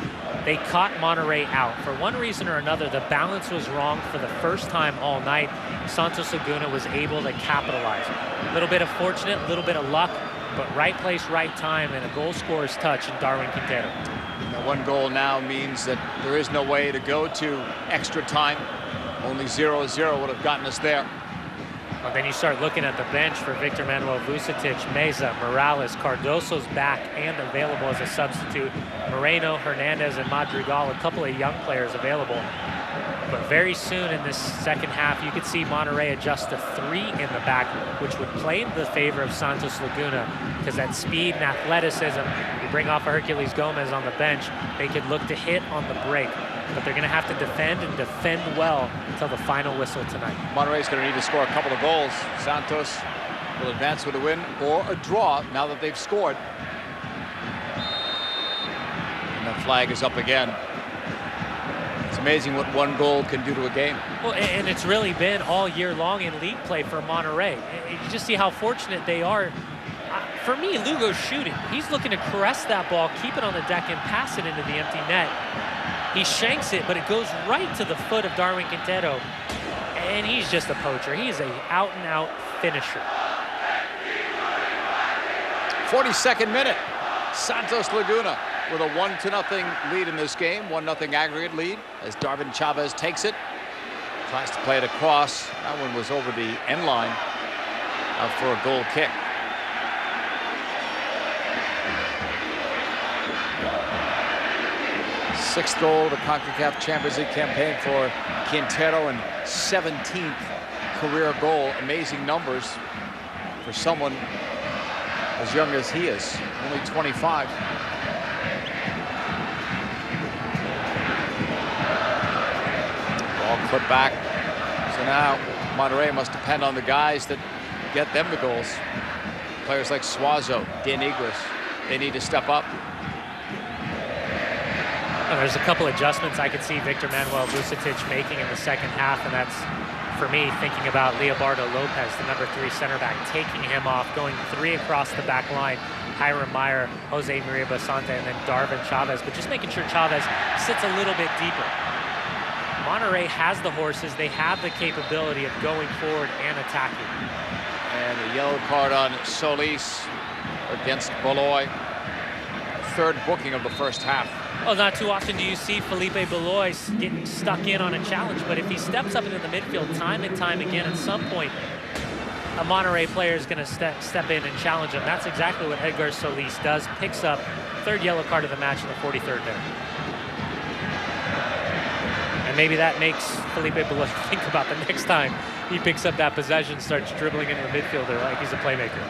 they caught Monterrey out. For one reason or another, the balance was wrong for the first time all night. Santos Laguna was able to capitalize. A little bit of fortunate, a little bit of luck, but right place, right time, and a goal scorer's touch in Darwin Quintero. Now, 1 goal now means that there is no way to go to extra time. Only 0-0 would have gotten us there. Well, then you start looking at the bench for Victor Manuel Vucetic, Meza, Morales. Cardoso's back and available as a substitute. Moreno, Hernandez, and Madrigal, a couple of young players available. But very soon in this second half, you could see Monterrey adjust to 3 in the back, which would play in the favor of Santos Laguna, because that speed and athleticism, you bring off Herculez Gomez on the bench, they could look to hit on the break. But they're going to have to defend and defend well until the final whistle tonight. Monterrey's going to need to score a couple of goals. Santos will advance with a win or a draw now that they've scored. And the flag is up again. It's amazing what 1 goal can do to a game. Well, and it's really been all year long in league play for Monterrey. You just see how fortunate they are. For me, Lugo's shooting. He's looking to caress that ball, keep it on the deck, and pass it into the empty net. He shanks it, but it goes right to the foot of Darwin Quintero. And he's just a poacher. He's an out-and-out finisher. 42nd minute. Santos Laguna with a 1-0 lead in this game. 1-0 aggregate lead as Darwin Chavez takes it. Tries to play it across. That one was over the end line for a goal kick. Sixth goal of the CONCACAF Champions League campaign for Quintero and 17th career goal. Amazing numbers for someone as young as he is, only 25. Ball clipped back. So now Monterrey must depend on the guys that get them the goals. Players like Suazo, De Negris, they need to step up. There's a couple adjustments I could see Victor Manuel Vucetic making in the second half, and that's, for me, thinking about Leobardo Lopez, the number 3 center back, taking him off, going 3 across the back line, Hiram Meyer, Jose Maria Basante, and then Darwin Chavez, but just making sure Chavez sits a little bit deeper. Monterrey has the horses. They have the capability of going forward and attacking. And a yellow card on Solis against Beloy. 3rd booking of the first half. Well, not too often do you see Felipe Beloy getting stuck in on a challenge, but if he steps up into the midfield time and time again, at some point, a Monterrey player is going to step in and challenge him. That's exactly what Edgar Solis does. Picks up 3rd yellow card of the match in the 43rd minute. And maybe that makes Felipe Beloy think about the next time he picks up that possession, starts dribbling into the midfielder like he's a playmaker.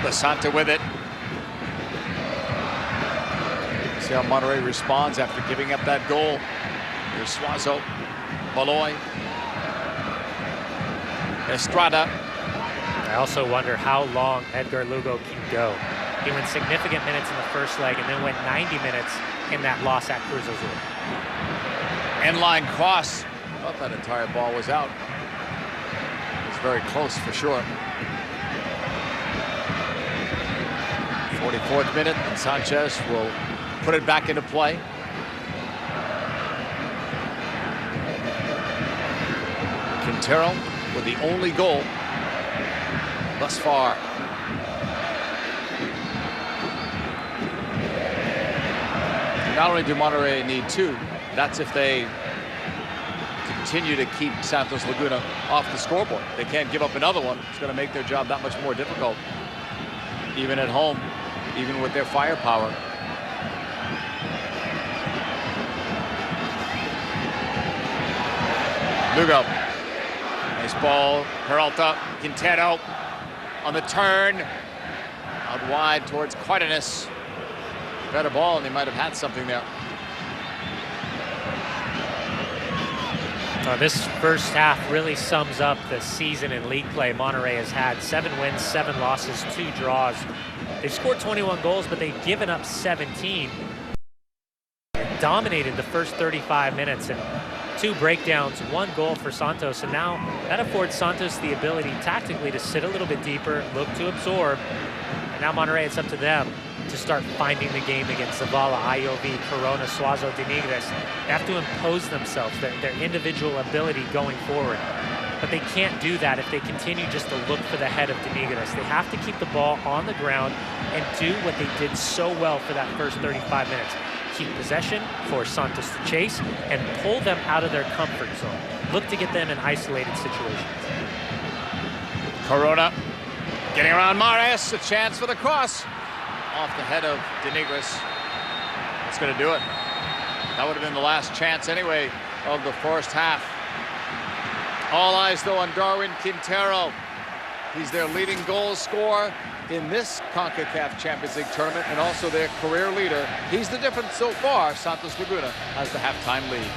Basanta with it. See how Monterrey responds after giving up that goal. Here's Suazo, Beloy, Estrada. I also wonder how long Edgar Lugo can go. He went significant minutes in the first leg and then went 90 minutes in that loss at Cruz Azul. End line cross. I thought that entire ball was out. It was very close for sure. 44th minute, and Sanchez will put it back into play. Quintero with the only goal thus far. Not only do Monterrey need 2, that's if they continue to keep Santos Laguna off the scoreboard. They can't give up another one. It's going to make their job that much more difficult, even at home, even with their firepower. Lugo. Nice ball. Peralta. Quintero on the turn. Out wide towards Cardenas. Better ball, and they might have had something there. This first half really sums up the season in league play Monterrey has had. 7 wins, 7 losses, 2 draws. They've scored 21 goals, but they've given up 17. Dominated the first 35 minutes and 2 breakdowns, 1 goal for Santos. And now that affords Santos the ability tactically to sit a little bit deeper, look to absorb. And now Monterrey, it's up to them to start finding the game against Zavala, IOV, Corona, Suazo, Denigres. They have to impose themselves, their individual ability going forward. But they can't do that if they continue just to look for the head of Denigres. They have to keep the ball on the ground and do what they did so well for that first 35 minutes. Keep possession, force Santos to chase, and pull them out of their comfort zone. Look to get them in isolated situations. Corona getting around Mares, a chance for the cross. Off the head of Denigres. That's going to do it. That would have been the last chance anyway of the first half. All eyes though on Darwin Quintero. He's their leading goal scorer in this CONCACAF Champions League tournament and also their career leader. He's the difference so far. Santos Laguna has the halftime lead.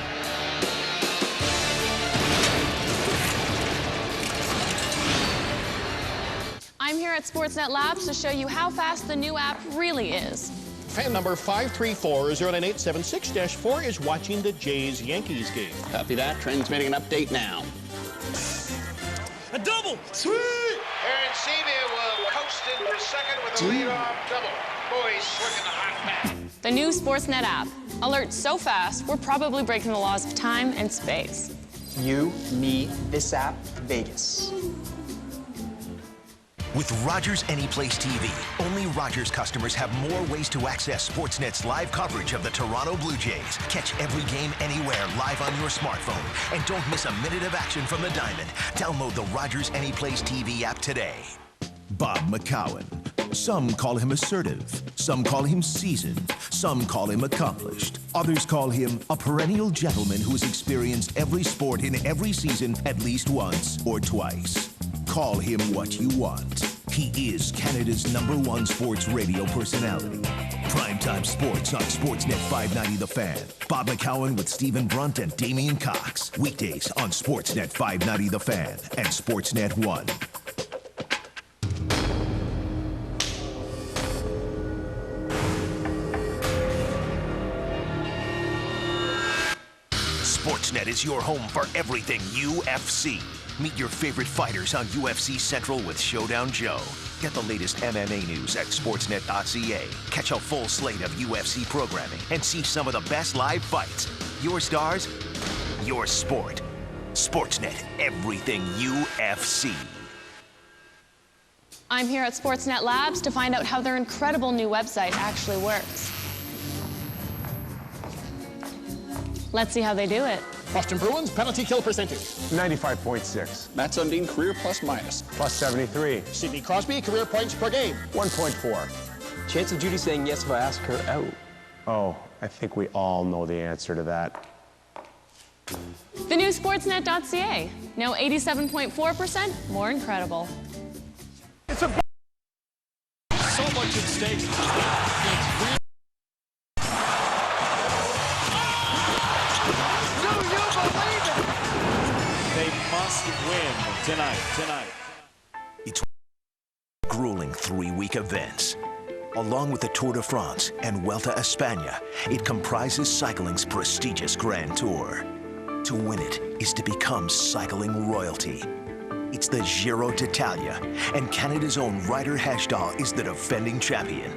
I'm here at Sportsnet Labs to show you how fast the new app really is. Fan number 534-09876-4 is watching the Jays-Yankees game. Copy that. Transmitting an update now. A double! Sweet! Aaron Sevier will coast into second with a lead-off double. Boys swinging the hot bat. The new Sportsnet app. Alerts so fast, we're probably breaking the laws of time and space. You, me, this app, Vegas. With Rogers Anyplace TV, only Rogers customers have more ways to access Sportsnet's live coverage of the Toronto Blue Jays. Catch every game anywhere live on your smartphone. And don't miss a minute of action from the Diamond. Download the Rogers Anyplace TV app today. Bob McCowan. Some call him assertive. Some call him seasoned. Some call him accomplished. Others call him a perennial gentleman who has experienced every sport in every season at least once or twice. Call him what you want. He is Canada's #1 sports radio personality. Primetime sports on Sportsnet 590 The Fan. Bob McCowan with Stephen Brunt and Damian Cox. Weekdays on Sportsnet 590 The Fan and Sportsnet 1. Sportsnet is your home for everything UFC. Meet your favorite fighters on UFC Central with Showdown Joe. Get the latest MMA news at sportsnet.ca. Catch a full slate of UFC programming and see some of the best live fights. Your stars, your sport. Sportsnet, everything UFC. I'm here at Sportsnet Labs to find out how their incredible new website actually works. Let's see how they do it. Boston Bruins penalty kill percentage. 95.6. Matt Sundin, career plus minus. Plus 73. Sidney Crosby, career points per game. 1.4. Chance of Judy saying yes if I ask her out. Oh, I think we all know the answer to that. The new Sportsnet.ca. Now 87.4% more incredible. It's so much at stake. Must win tonight. It's grueling 3-week events. Along with the Tour de France and Vuelta a España, it comprises cycling's prestigious Grand Tour. To win it is to become cycling royalty. It's the Giro d'Italia, and Canada's own Ryder Hesjedal is the defending champion.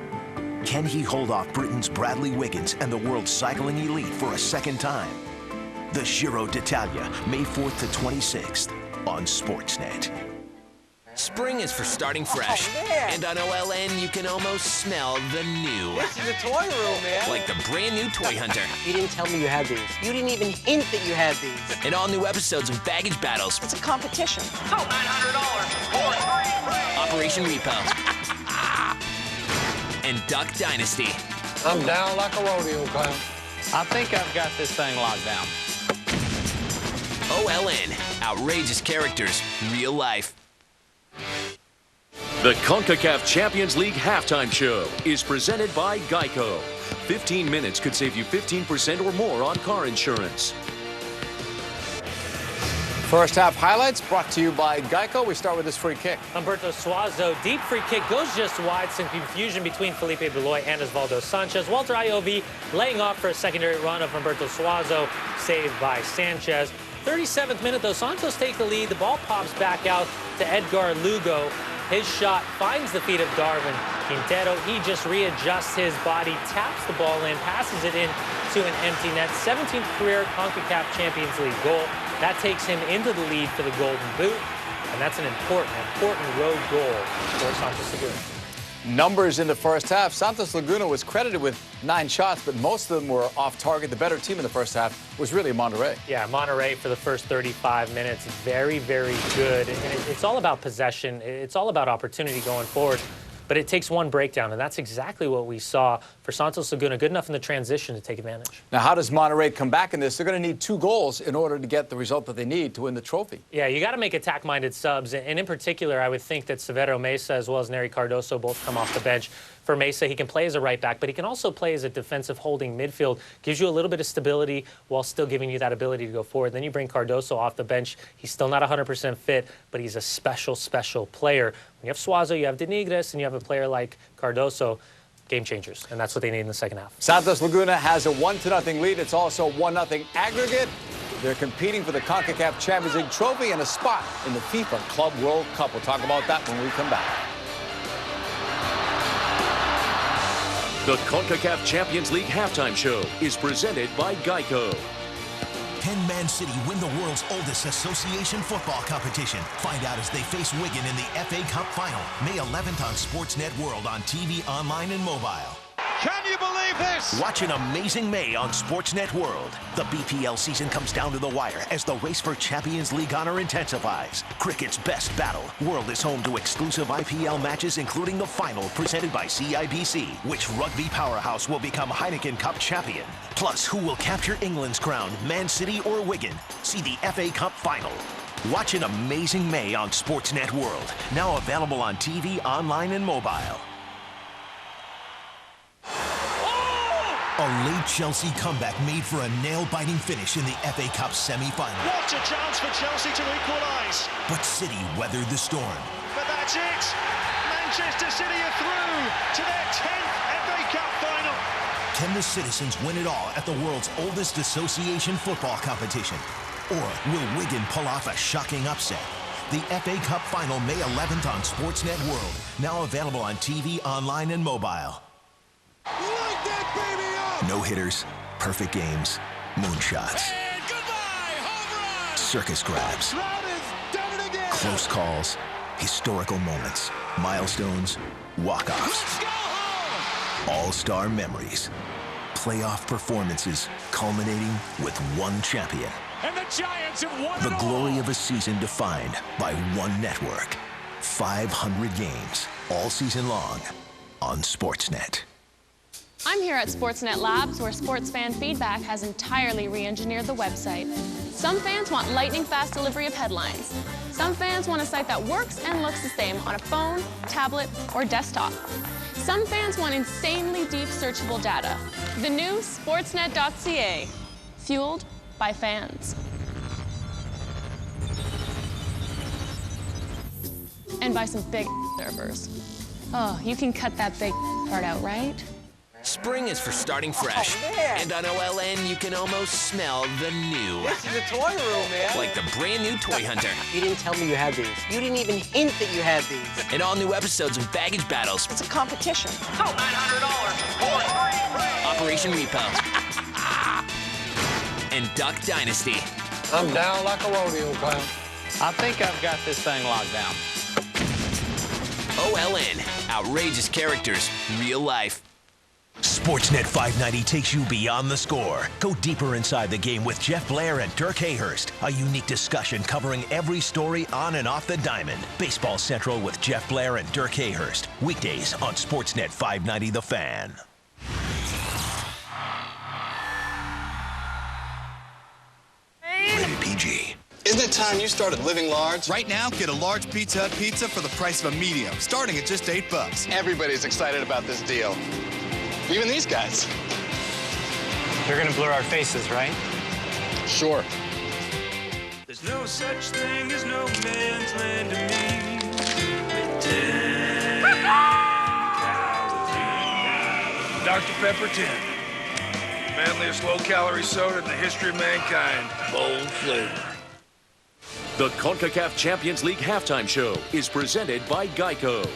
Can he hold off Britain's Bradley Wiggins and the world's cycling elite for a second time? The Giro d'Italia, May 4th to 26th on Sportsnet. Spring is for starting fresh. And on OLN, you can almost smell the new. This is a toy room, man. Like the brand new Toy Hunter. You didn't tell me you had these. You didn't even hint that you had these. And all new episodes of Baggage Battles. It's a competition. $900 for 3 Operation Repo. And Duck Dynasty. I'm down like a rodeo clown. I think I've got this thing locked down. OLN. Outrageous characters. Real life. The CONCACAF Champions League halftime show is presented by Geico. 15 minutes could save you 15% or more on car insurance. First half highlights brought to you by Geico. We start with this free kick. Humberto Suazo, deep free kick, goes just wide. Some confusion between Felipe Beloy and Osvaldo Sanchez. Walter Iov laying off for a secondary run of Humberto Suazo, saved by Sanchez. 37th minute, though, Santos take the lead. The ball pops back out to Edgar Lugo. His shot finds the feet of Darwin Quintero. He just readjusts his body, taps the ball in, passes it in to an empty net. 17th career CONCACAF Champions League goal. That takes him into the lead for the Golden Boot. And that's an important road goal for Santos Laguna. Numbers in the first half. Santos Laguna was credited with 9 shots, but most of them were off target. The better team in the first half was really Monterrey. Yeah, Monterrey for the first 35 minutes. Very, very good. And it's all about possession. It's all about opportunity going forward. But it takes one breakdown, and that's exactly what we saw for Santos Laguna. Good enough in the transition to take advantage. Now, how does Monterrey come back in this? They're going to need 2 goals in order to get the result that they need to win the trophy. Yeah, you got to make attack-minded subs. And in particular, I would think that Severo Mesa as well as Nery Cardoso both come off the bench. For Mesa, he can play as a right back, but he can also play as a defensive holding midfield. Gives you a little bit of stability while still giving you that ability to go forward. Then you bring Cardoso off the bench. He's still not 100% fit, but he's a special, special player. When you have Suazo, you have De Nigris, and you have a player like Cardoso, game changers, and that's what they need in the second half. Santos Laguna has a 1-0 lead. It's also 1-0 aggregate. They're competing for the CONCACAF Champions League trophy and a spot in the FIFA Club World Cup. We'll talk about that when we come back. The CONCACAF Champions League halftime show is presented by Geico. Can Man City win the world's oldest association football competition? Find out as they face Wigan in the FA Cup Final, May 11th on Sportsnet World on TV, online, and mobile. Can you believe this? Watch an amazing May on Sportsnet World. The BPL season comes down to the wire as the race for Champions League honor intensifies. Cricket's best battle. World is home to exclusive IPL matches, including the final presented by CIBC. Which rugby powerhouse will become Heineken Cup champion? Plus, who will capture England's crown, Man City or Wigan? See the FA Cup Final. Watch an amazing May on Sportsnet World. Now available on TV, online, and mobile. A late Chelsea comeback made for a nail-biting finish in the FA Cup semi-final. What a chance for Chelsea to equalise. But City weathered the storm. But that's it. Manchester City are through to their 10th FA Cup final. Can the citizens win it all at the world's oldest association football competition? Or will Wigan pull off a shocking upset? The FA Cup Final, May 11th on Sportsnet World. Now available on TV, online, and mobile. Light that baby up! No hitters, perfect games, moonshots, And goodbye, home run! circus grabs, Trout has done it again! close calls, historical moments, milestones, walk-offs, Let's go home! all-star memories, playoff performances culminating with one champion. And the Giants have won The it glory all! of a season defined by one network. 500 games, all season long, on Sportsnet. I'm here at Sportsnet Labs, where sports fan feedback has entirely re-engineered the website. Some fans want lightning-fast delivery of headlines. Some fans want a site that works and looks the same on a phone, tablet, or desktop. Some fans want insanely deep searchable data. The new Sportsnet.ca, fueled by fans. And by some big servers. Oh, you can cut that big part out, right? Spring is for starting fresh. And on OLN, you can almost smell the new. This is a toy room, man. Like the brand new Toy Hunter. You didn't tell me you had these. You didn't even hint that you had these. And all new episodes of Baggage Battles. It's a competition. $900 for 3 Operation Repo. And Duck Dynasty. I'm down like a rodeo clown. I think I've got this thing locked down. OLN. Outrageous characters, real life. Sportsnet 590 takes you beyond the score. Go deeper inside the game with Jeff Blair and Dirk Hayhurst. A unique discussion covering every story on and off the diamond. Baseball Central with Jeff Blair and Dirk Hayhurst. Weekdays on Sportsnet 590 The Fan. Rated PG. Isn't it time you started living large? Right now, get a large Pizza Hut pizza for the price of a medium, starting at just $8. Everybody's excited about this deal. Even these guys. You're gonna blur our faces, right? Sure. There's no such thing as no man's land to me. With 10 calories. Dr. Pepper 10. Manliest low-calorie soda in the history of mankind. Bold flavor. The CONCACAF Champions League halftime show is presented by Geico.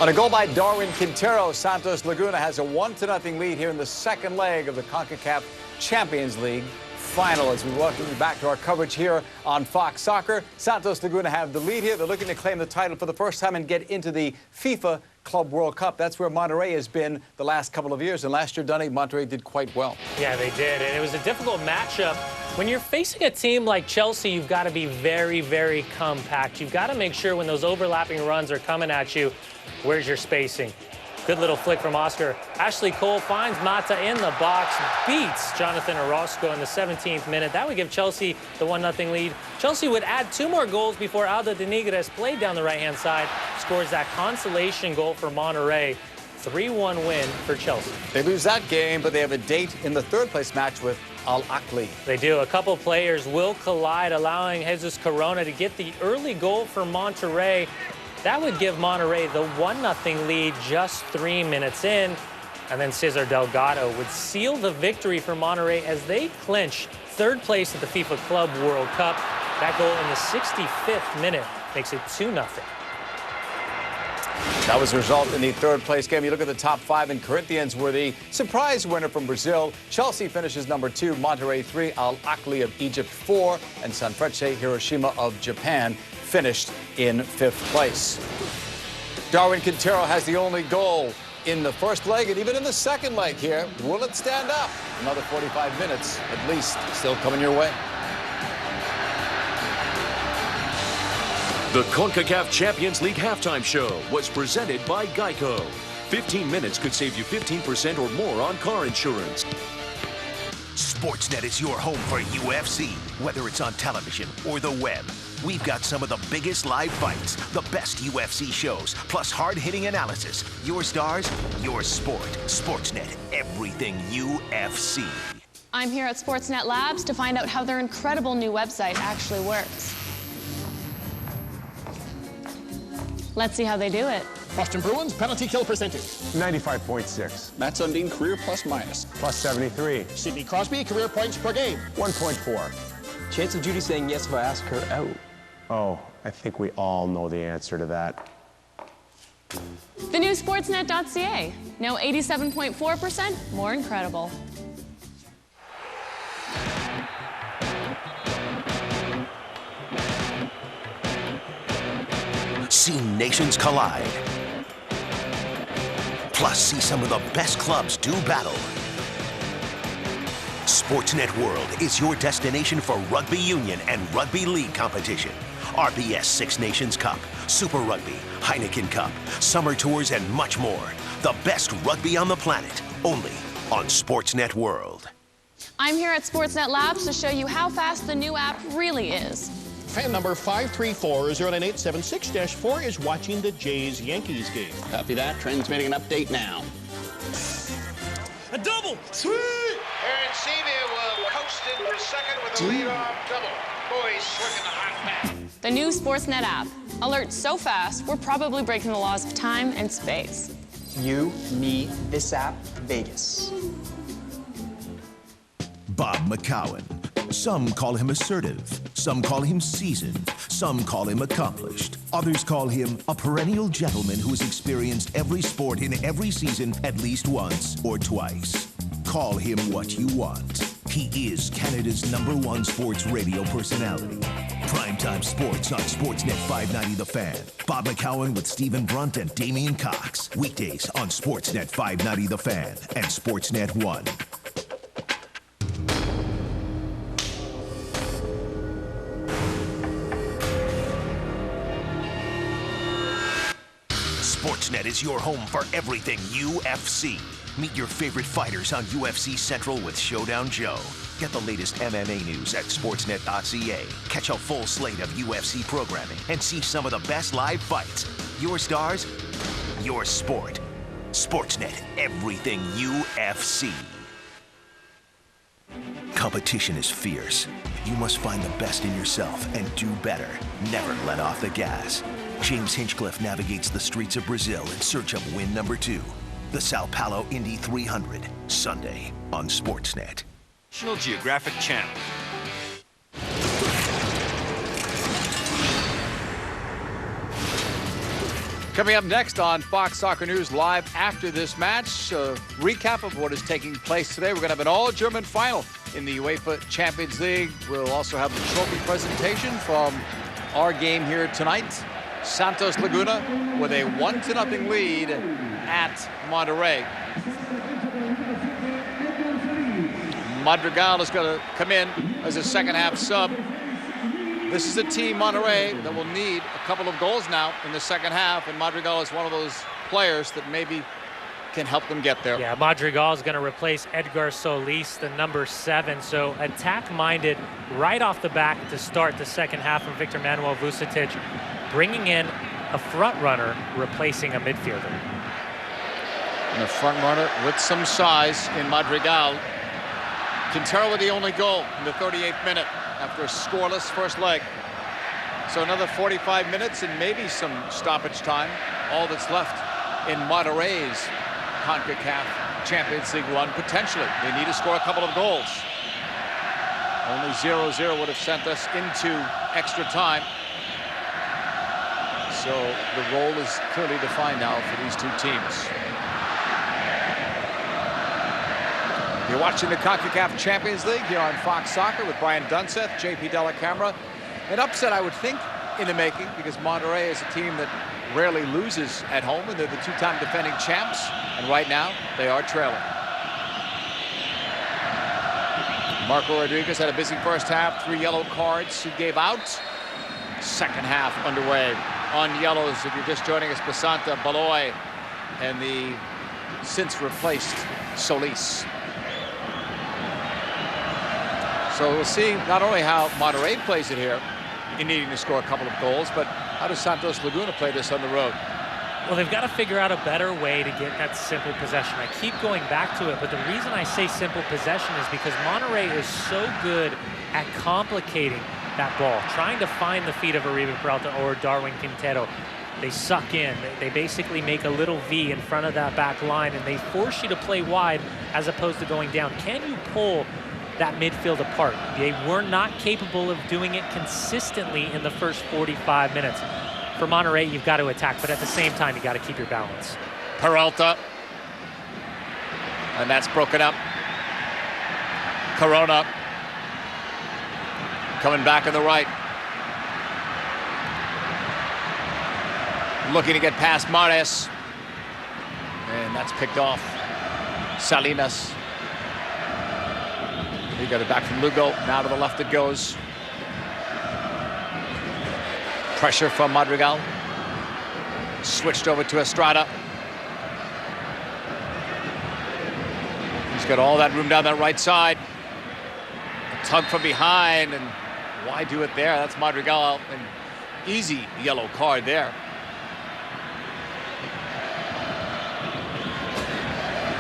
On a goal by Darwin Quintero, Santos Laguna has a 1-0 lead here in the second leg of the CONCACAF Champions League final. As we welcome you back to our coverage here on Fox Soccer, Santos Laguna have the lead here. They're looking to claim the title for the first time and get into the FIFA Club World Cup. That's where Monterrey has been the last couple of years. And last year, Dunny, Monterrey did quite well. Yeah, they did. And it was a difficult matchup. When you're facing a team like Chelsea, you've got to be very, very compact. You've got to make sure when those overlapping runs are coming at you, where's your spacing? Good little flick from Oscar. Ashley Cole finds Mata in the box, beats Jonathan Orozco in the 17th minute. That would give Chelsea the 1-0 lead. Chelsea would add 2 more goals before Alda de Nigres played down the right-hand side, scores that consolation goal for Monterrey. 3-1 win for Chelsea. They lose that game, but they have a date in the third-place match with Al Ahly. They do. A couple players will collide, allowing Jesus Corona to get the early goal for Monterrey. That would give Monterrey the 1-0 lead just 3 minutes in. And then Cesar Delgado would seal the victory for Monterrey as they clinch third place at the FIFA Club World Cup. That goal in the 65th minute makes it 2-0. That was the result in the third-place game. You look at the top 5, and Corinthians were the surprise winner from Brazil. Chelsea finishes number 2, Monterrey 3, Al Ahly of Egypt 4, and Sanfrecce Hiroshima of Japan finished in 5th place. Darwin Quintero has the only goal in the first leg, and even in the second leg here. Will it stand up? Another 45 minutes, at least, still coming your way. The CONCACAF Champions League halftime show was presented by Geico. 15 minutes could save you 15% or more on car insurance. Sportsnet is your home for UFC, whether it's on television or the web. We've got some of the biggest live fights, the best UFC shows, plus hard-hitting analysis. Your stars, your sport. Sportsnet, everything UFC. I'm here at Sportsnet Labs to find out how their incredible new website actually works. Let's see how they do it. Boston Bruins penalty kill percentage. 95.6. Matt Sundin, career plus minus. Plus 73. Sidney Crosby, career points per game. 1.4. Chance of Judy saying yes if I ask her out. Oh, I think we all know the answer to that. The new Sportsnet.ca. Now 87.4% more incredible. See nations collide. Plus, see some of the best clubs do battle. Sportsnet World is your destination for rugby union and rugby league competition. RBS Six Nations Cup, Super Rugby, Heineken Cup, Summer Tours, and much more. The best rugby on the planet, only on Sportsnet World. I'm here at Sportsnet Labs to show you how fast the new app really is. Fan number 534-09876-4 is watching the Jays-Yankees game. Copy that. Transmitting an update now. A double! Sweet! Aaron Sevier will coast into second with a lead-off double. Boys swinging the hot bat. The new Sportsnet app. Alerts so fast, we're probably breaking the laws of time and space. You, me, this app, Vegas. Bob McCowan. Some call him assertive. Some call him seasoned. Some call him accomplished. Others call him a perennial gentleman who has experienced every sport in every season at least once or twice. Call him what you want. He is Canada's #1 sports radio personality. Primetime sports on Sportsnet 590 The Fan. Bob McCowan with Stephen Brunt and Damian Cox. Weekdays on Sportsnet 590 The Fan and Sportsnet 1. Sportsnet is your home for everything UFC. Meet your favorite fighters on UFC Central with Showdown Joe. Get the latest MMA news at sportsnet.ca. Catch a full slate of UFC programming and see some of the best live fights. Your stars, your sport. Sportsnet, everything UFC. Competition is fierce. You must find the best in yourself and do better. Never let off the gas. James Hinchcliffe navigates the streets of Brazil in search of win number 2. The Sao Paulo Indy 300, Sunday on Sportsnet. National Geographic Channel. Coming up next on Fox Soccer News Live after this match, a recap of what is taking place today. We're going to have an all-German final in the UEFA Champions League. We'll also have the trophy presentation from our game here tonight. Santos Laguna with a 1-0 lead at Monterrey. Madrigal is going to come in as a second-half sub. This is a team, Monterrey, that will need a couple of goals now in the second half, and Madrigal is one of those players that maybe can help them get there. Yeah, Madrigal is going to replace Edgar Solis, the number 7. So attack-minded right off the back to start the second half from Victor Manuel Vucetich, bringing in a front runner, replacing a midfielder. And a front runner with some size in Madrigal. Quintero with the only goal in the 38th minute after a scoreless first leg. So another 45 minutes and maybe some stoppage time. All that's left in Monterrey's CONCACAF Champions League run, potentially. They need to score a couple of goals. Only 0-0 would have sent us into extra time. So the role is clearly defined now for these two teams. You're watching the CONCACAF Champions League here on Fox Soccer with Brian Dunseth, JP Della Camera. An upset, I would think, in the making, because Monterrey is a team that rarely loses at home, and they're the two-time defending champs. And right now, they are trailing. Marco Rodriguez had a busy first half, 3 yellow cards he gave out. Second half underway. On yellows, if you're just joining us, Basanta, Baloy, and the since replaced Solis. So we'll see not only how Monterrey plays it here in needing to score a couple of goals, but how does Santos Laguna play this on the road? Well, they've got to figure out a better way to get that simple possession. I keep going back to it, but the reason I say simple possession is because Monterrey is so good at complicating that ball, trying to find the feet of Uribe Peralta or Darwin Quintero. They suck in. They basically make a little V in front of that back line, and they force you to play wide as opposed to going down. Can you pull that midfield apart? They were not capable of doing it consistently in the first 45 minutes. For Monterrey, you've got to attack, but at the same time, you got to keep your balance. Peralta. And that's broken up. Corona. Coming back on the right. Looking to get past Mares. And that's picked off. Salinas. He got it back from Lugo. Now to the left it goes. Pressure from Madrigal. Switched over to Estrada. He's got all that room down that right side. A tug from behind, and why do it there? That's Madrigal. An easy yellow card there.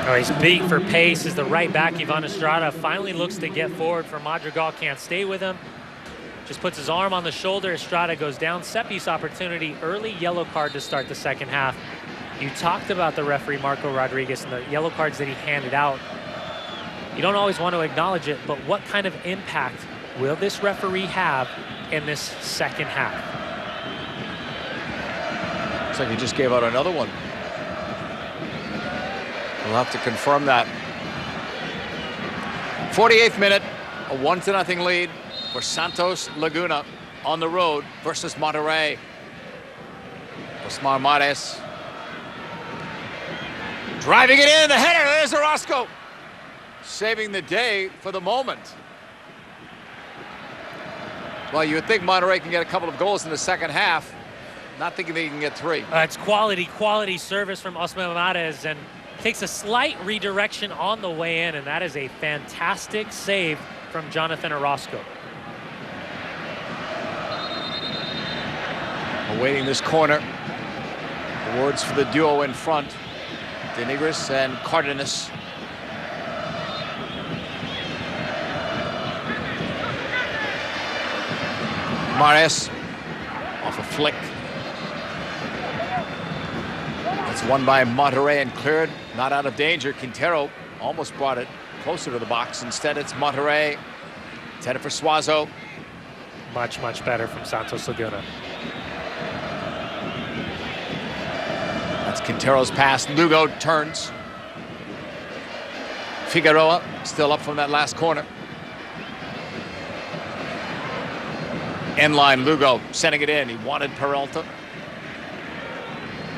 Oh, he's big for pace as the right back, Ivan Estrada, finally looks to get forward for Madrigal. Can't stay with him. Just puts his arm on the shoulder. Estrada goes down. Set piece opportunity. Early yellow card to start the second half. You talked about the referee, Marco Rodriguez, and the yellow cards that he handed out. You don't always want to acknowledge it, but what kind of impact will this referee have in this second half? Looks like he just gave out another one. We'll have to confirm that. 48th minute, a 1-0 lead for Santos Laguna on the road versus Monterrey. Osmar Mares driving it in, the header, there's Orozco. Saving the day for the moment. Well, you would think Monterrey can get a couple of goals in the second half. Not thinking they can get 3. It's quality service from Osmar Mares, and takes a slight redirection on the way in, and that is a fantastic save from Jonathan Orozco. Awaiting this corner. Awards for the duo in front. Denigris and Cardenas. Mares off a flick. It's won by Monterrey and cleared, not out of danger. Quintero almost brought it closer to the box. Instead, it's Monterrey. Headed for Suazo. Much better from Santos Laguna. That's Quintero's pass. Lugo turns. Figueroa still up from that last corner. End line, Lugo sending it in. He wanted Peralta.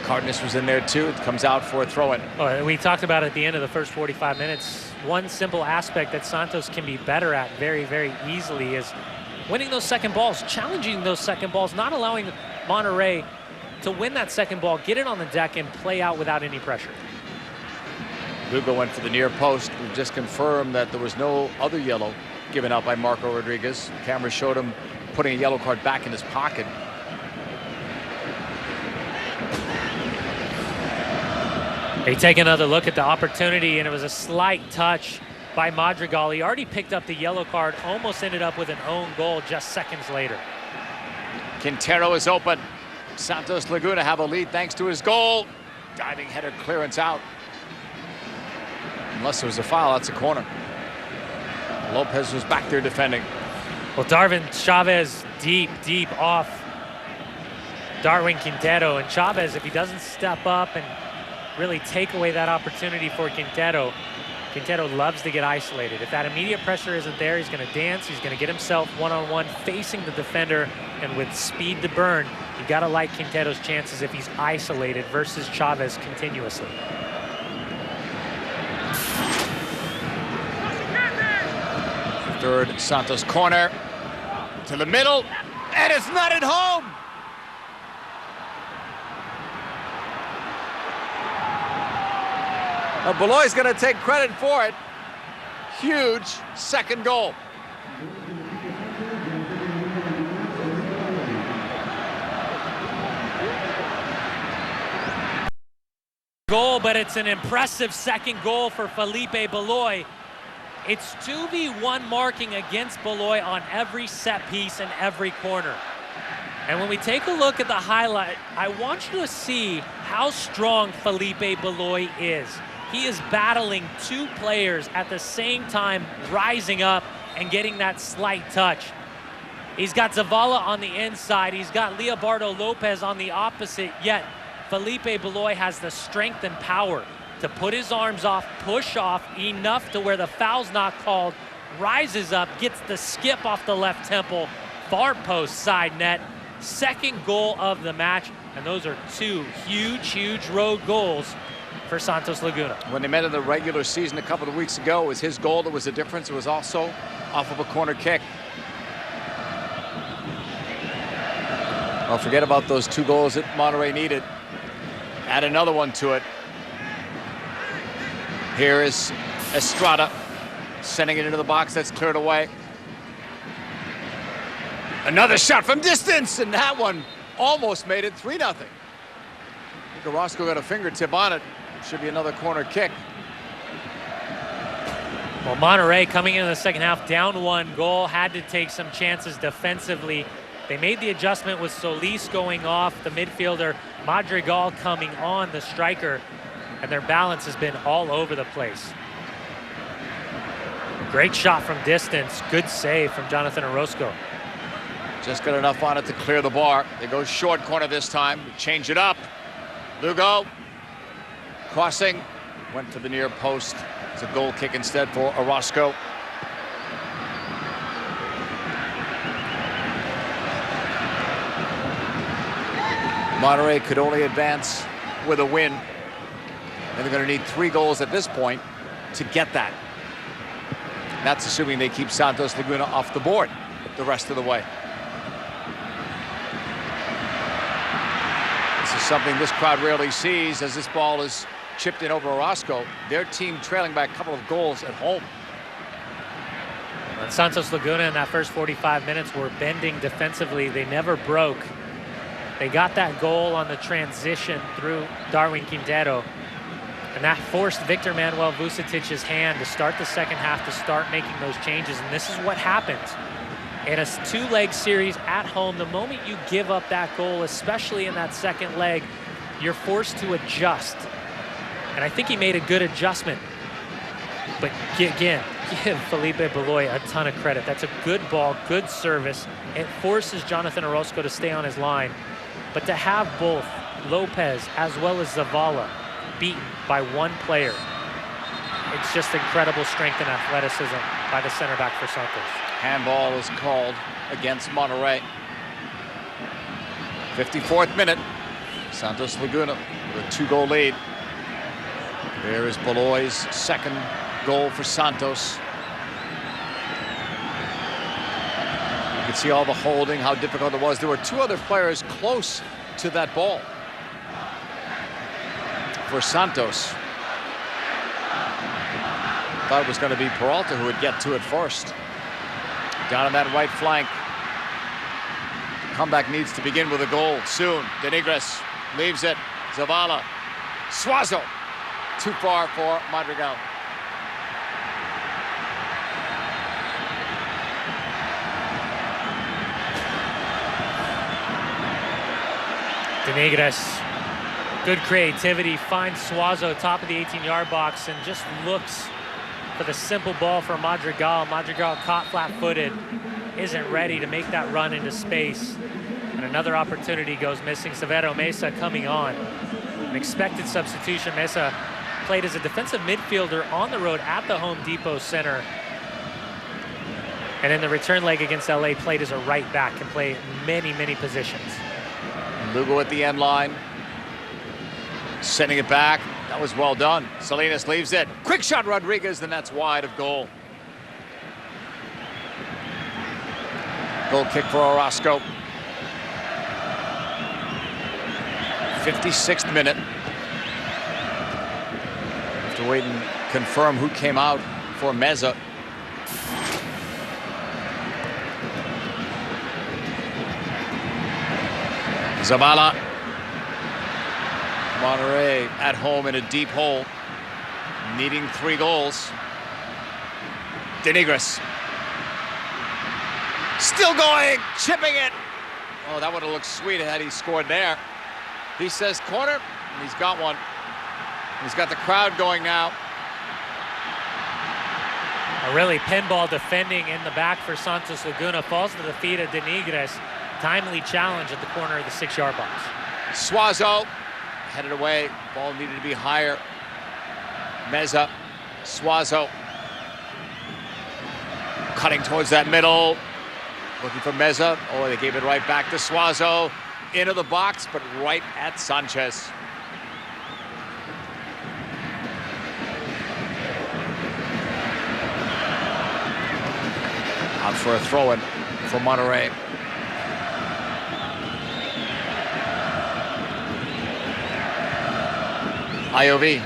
Cardenas was in there too. It comes out for a throw-in. Oh, we talked about at the end of the first 45 minutes, one simple aspect that Santos can be better at very easily is winning those second balls, challenging those second balls, not allowing Monterrey to win that second ball, get it on the deck, and play out without any pressure. Lugo went for the near post. We've just confirmed that there was no other yellow given out by Marco Rodriguez. The camera showed him putting a yellow card back in his pocket. They take another look at the opportunity, and it was a slight touch by Madrigal. He already picked up the yellow card, almost ended up with an own goal just seconds later. Quintero is open. Santos Laguna have a lead thanks to his goal. Diving header clearance out. Unless there was a foul, that's a corner. Lopez was back there defending. Well, Darwin Chavez deep off Darwin Quintero. And Chavez, if he doesn't step up and really take away that opportunity for Quintero, Quintero loves to get isolated. If that immediate pressure isn't there, he's going to dance. He's going to get himself one-on-one facing the defender, and with speed to burn, you got to like Quintero's chances if he's isolated versus Chavez continuously. Third Santos corner to the middle, and it's not at home. Now, Beloy's going to take credit for it. Huge second goal. Goal, but it's an impressive second goal for Felipe Beloy. It's 2v1 marking against Beloy on every set piece and every corner. And when we take a look at the highlight, I want you to see how strong Felipe Beloy is. He is battling 2 players at the same time, rising up and getting that slight touch. He's got Zavala on the inside. He's got Leobardo Lopez on the opposite, yet Felipe Beloy has the strength and power to put his arms off, push off enough to where the foul's not called, rises up, gets the skip off the left temple, far post side net, second goal of the match, and those are 2 huge road goals for Santos Laguna. When they met in the regular season a couple of weeks ago, it was his goal that was the difference. It was also off of a corner kick. Well, forget about those 2 goals that Monterrey needed. Add another one to it. Here is Estrada sending it into the box. That's cleared away. Another shot from distance, and that one almost made it 3-0. I think Orozco got a fingertip on it. Should be another corner kick. Well, Monterrey coming into the second half down 1 goal, had to take some chances defensively. They made the adjustment with Solis going off, the midfielder, Madrigal coming on, the striker, and their balance has been all over the place. Great shot from distance, good save from Jonathan Orozco. Just got enough on it to clear the bar. They go short corner this time, change it up. Lugo, crossing, went to the near post. It's a goal kick instead for Orozco. Monterrey could only advance with a win. And they're going to need 3 goals at this point to get that. That's assuming they keep Santos Laguna off the board the rest of the way. This is something this crowd rarely sees as this ball is chipped in over Orozco. Their team trailing by a couple of goals at home. And Santos Laguna in that first 45 minutes were bending defensively. They never broke. They got that goal on the transition through Darwin Quintero. And that forced Victor Manuel Vucetic's hand to start the second half, to start making those changes. And this is what happens in a 2-leg series at home. The moment you give up that goal, especially in that second leg, you're forced to adjust. And I think he made a good adjustment. But again, give Felipe Beloy a ton of credit. That's a good ball, good service. It forces Jonathan Orozco to stay on his line. But to have both Lopez as well as Zavala beaten by 1 player, it's just incredible strength and athleticism by the center back for Santos. Handball is called against Monterrey. 54th minute. Santos Laguna with a 2-goal lead. There is Beloy's second goal for Santos. You can see all the holding, how difficult it was. There were 2 other players close to that ball for Santos. Thought it was going to be Peralta who would get to it first. Down on that right flank. Comeback needs to begin with a goal soon. Denigres leaves it. Zavala. Suazo. Too far for Madrigal. Denigres, good creativity, finds Suazo top of the 18-yard box and just looks for the simple ball for Madrigal. Madrigal caught flat-footed, isn't ready to make that run into space. And another opportunity goes missing. Severo Mesa coming on. An expected substitution. Mesa played as a defensive midfielder on the road at the Home Depot Center. And in the return leg against LA, played as a right back, can play many, many positions. Lugo at the end line. Sending it back. That was well done. Salinas leaves it. Quick shot, Rodriguez, and that's wide of goal. Goal kick for Orozco. 56th minute. Have to wait and confirm who came out for Meza. Zavala. Monterrey at home in a deep hole, needing 3 goals. Denigres. Still going, chipping it. Oh, that would have looked sweet had he scored there. He says corner, and he's got one. He's got the crowd going now. A really pinball defending in the back for Santos Laguna. Falls to the feet of Denigres. Timely challenge at the corner of the 6-yard box. Suazo headed away. Ball needed to be higher. Meza. Suazo. Cutting towards that middle. Looking for Meza. Oh, they gave it right back to Suazo. Into the box, but right at Sanchez. Out for a throw-in for Monterrey. IOV.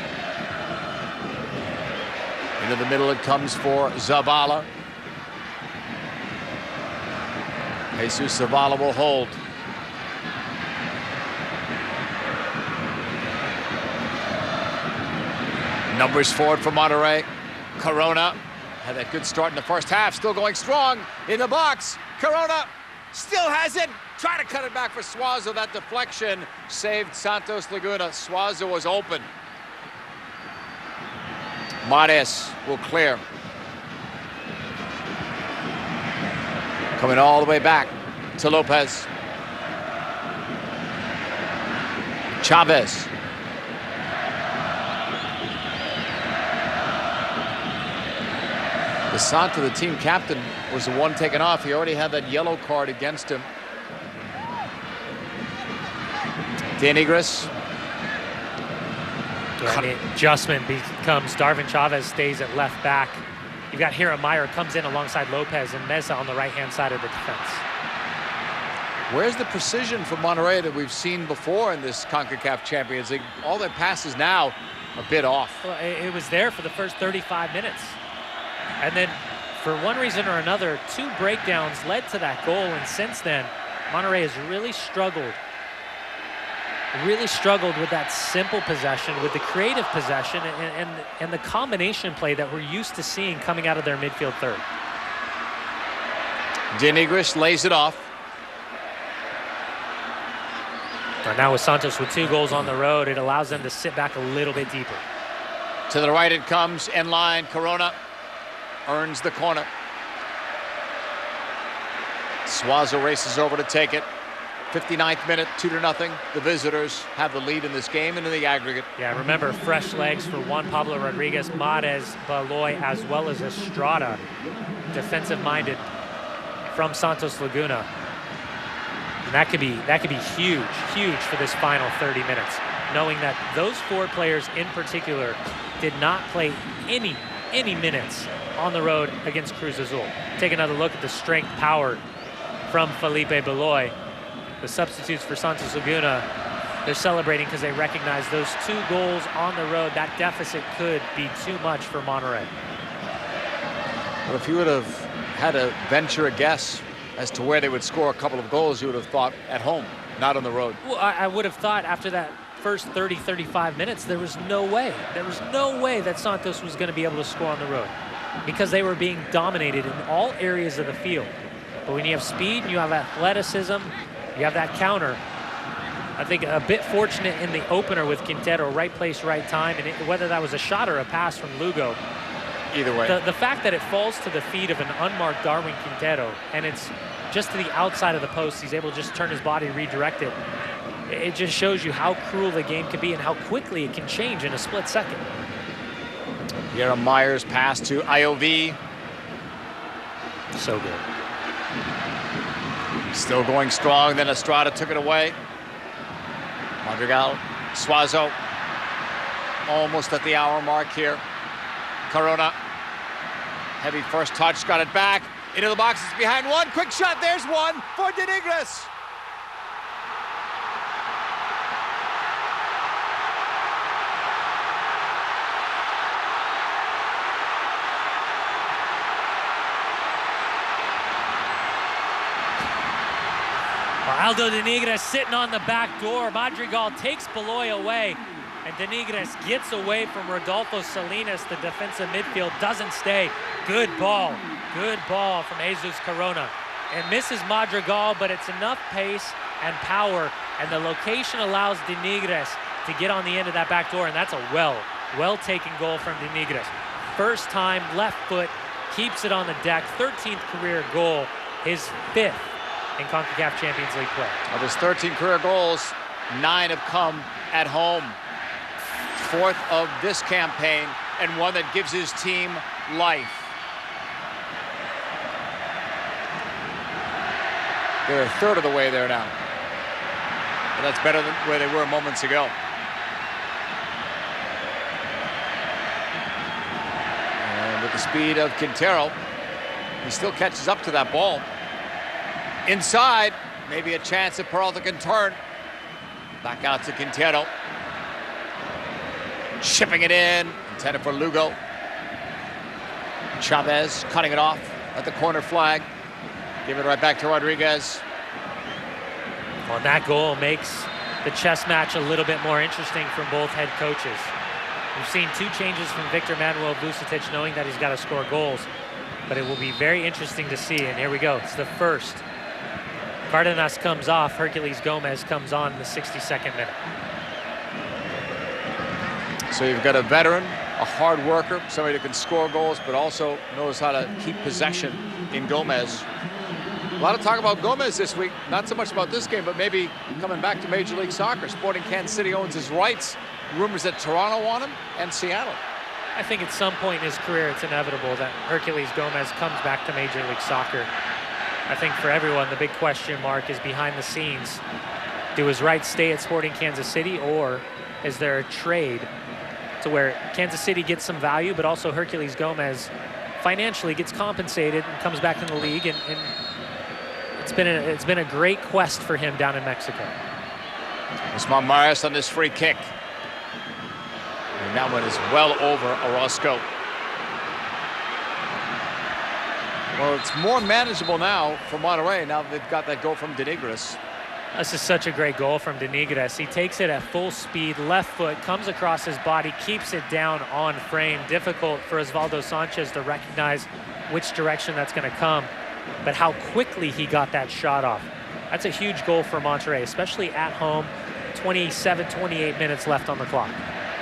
Into the middle it comes for Zavala. Jesus Zavala will hold. Numbers forward for Monterrey. Corona had that good start in the first half. Still going strong in the box. Corona still has it. Try to cut it back for Suazo. That deflection saved Santos Laguna. Suazo was open. Mares will clear. Coming all the way back to Lopez. Chavez. DeSanto, the team captain, was the one taken off. He already had that yellow card against him. De Negris. And the adjustment becomes Darvin Chavez stays at left back. You've got Hira Meyer comes in alongside Lopez and Meza on the right-hand side of the defense. Where's the precision from Monterrey that we've seen before in this CONCACAF Champions League? All their passes now a bit off. Well, it was there for the first 35 minutes. And then, for one reason or another, 2 breakdowns led to that goal. And since then, Monterrey has really struggled with that simple possession, with the creative possession, and the combination play that we're used to seeing coming out of their midfield third. De Negris lays it off. And now with Santos with 2 goals on the road, it allows them to sit back a little bit deeper. To the right it comes, in line, Corona earns the corner. Suazo races over to take it. 59th minute, 2-0. The visitors have the lead in this game and in the aggregate. Yeah, remember, fresh legs for Juan Pablo Rodriguez, Mahrez, Baloy, as well as Estrada, defensive-minded from Santos Laguna. And that could be huge for this final 30 minutes, knowing that those 4 players in particular did not play any minutes on the road against Cruz Azul. Take another look at the strength power from Felipe Baloy. The substitutes for Santos Laguna, they're celebrating because they recognize those 2 goals on the road. That deficit could be too much for Monterrey. Well, if you would have had to venture a guess as to where they would score a couple of goals, you would have thought at home, not on the road. Well, I would have thought after that first 30, 35 minutes, there was no way. There was no way that Santos was going to be able to score on the road because they were being dominated in all areas of the field. But when you have speed and you have athleticism, you have that counter. I think a bit fortunate in the opener with Quintero, right place, right time, and whether that was a shot or a pass from Lugo. Either way. The fact that it falls to the feet of an unmarked Darwin Quintero, and it's just to the outside of the post, he's able to just turn his body, redirect it. It just shows you how cruel the game can be and how quickly it can change in a split second. Hira Meyer's pass to Iov. So good. Still going strong, then Estrada took it away. Madrigal, Suazo, almost at the hour mark here. Corona, heavy first touch, got it back. Into the box, it's behind one. Quick shot, there's one for De Negris. Aldo De Negris sitting on the back door. Madrigal takes Baloy away, and De Negris gets away from Rodolfo Salinas. The defensive midfield doesn't stay. Good ball from Jesus Corona. And misses Madrigal, but it's enough pace and power, and the location allows De Negris to get on the end of that back door, and that's a well-taken goal from De Negris. First time, left foot, keeps it on the deck. 13th career goal, his 5th in CONCACAF Champions League play. Of his 13 career goals, 9 have come at home. 4th of this campaign, and one that gives his team life. They're a third of the way there now. But that's better than where they were moments ago. And with the speed of Quintero, he still catches up to that ball. Inside, maybe a chance that Peralta can turn. Back out to Quintero. Shipping it in, intended for Lugo. Chavez cutting it off at the corner flag. Give it right back to Rodriguez. Well, that goal makes the chess match a little bit more interesting from both head coaches. We've seen 2 changes from Victor Manuel Vucetich, knowing that he's got to score goals. But it will be very interesting to see. And here we go. It's the first. Cardenas comes off. Herculez Gomez comes on in the 62nd minute. So you've got a veteran, a hard worker, somebody that can score goals, but also knows how to keep possession in Gomez. A lot of talk about Gomez this week. Not so much about this game, but maybe coming back to Major League Soccer. Sporting Kansas City owns his rights. Rumors that Toronto want him and Seattle. I think at some point in his career, it's inevitable that Herculez Gomez comes back to Major League Soccer. I think for everyone, the big question mark is behind the scenes. Do his rights stay at Sporting Kansas City, or is there a trade to where Kansas City gets some value, but also Herculez Gomez financially gets compensated and comes back in the league, and it's been a great quest for him down in Mexico. Usman Marius on this free kick. And that one is well over Orozco. Well, it's more manageable now for Monterrey. Now they've got that goal from Denigris. This is such a great goal from Denigris. He takes it at full speed, left foot, comes across his body, keeps it down on frame. Difficult for Osvaldo Sanchez to recognize which direction that's going to come, but how quickly he got that shot off. That's a huge goal for Monterrey, especially at home. 27, 28 minutes left on the clock.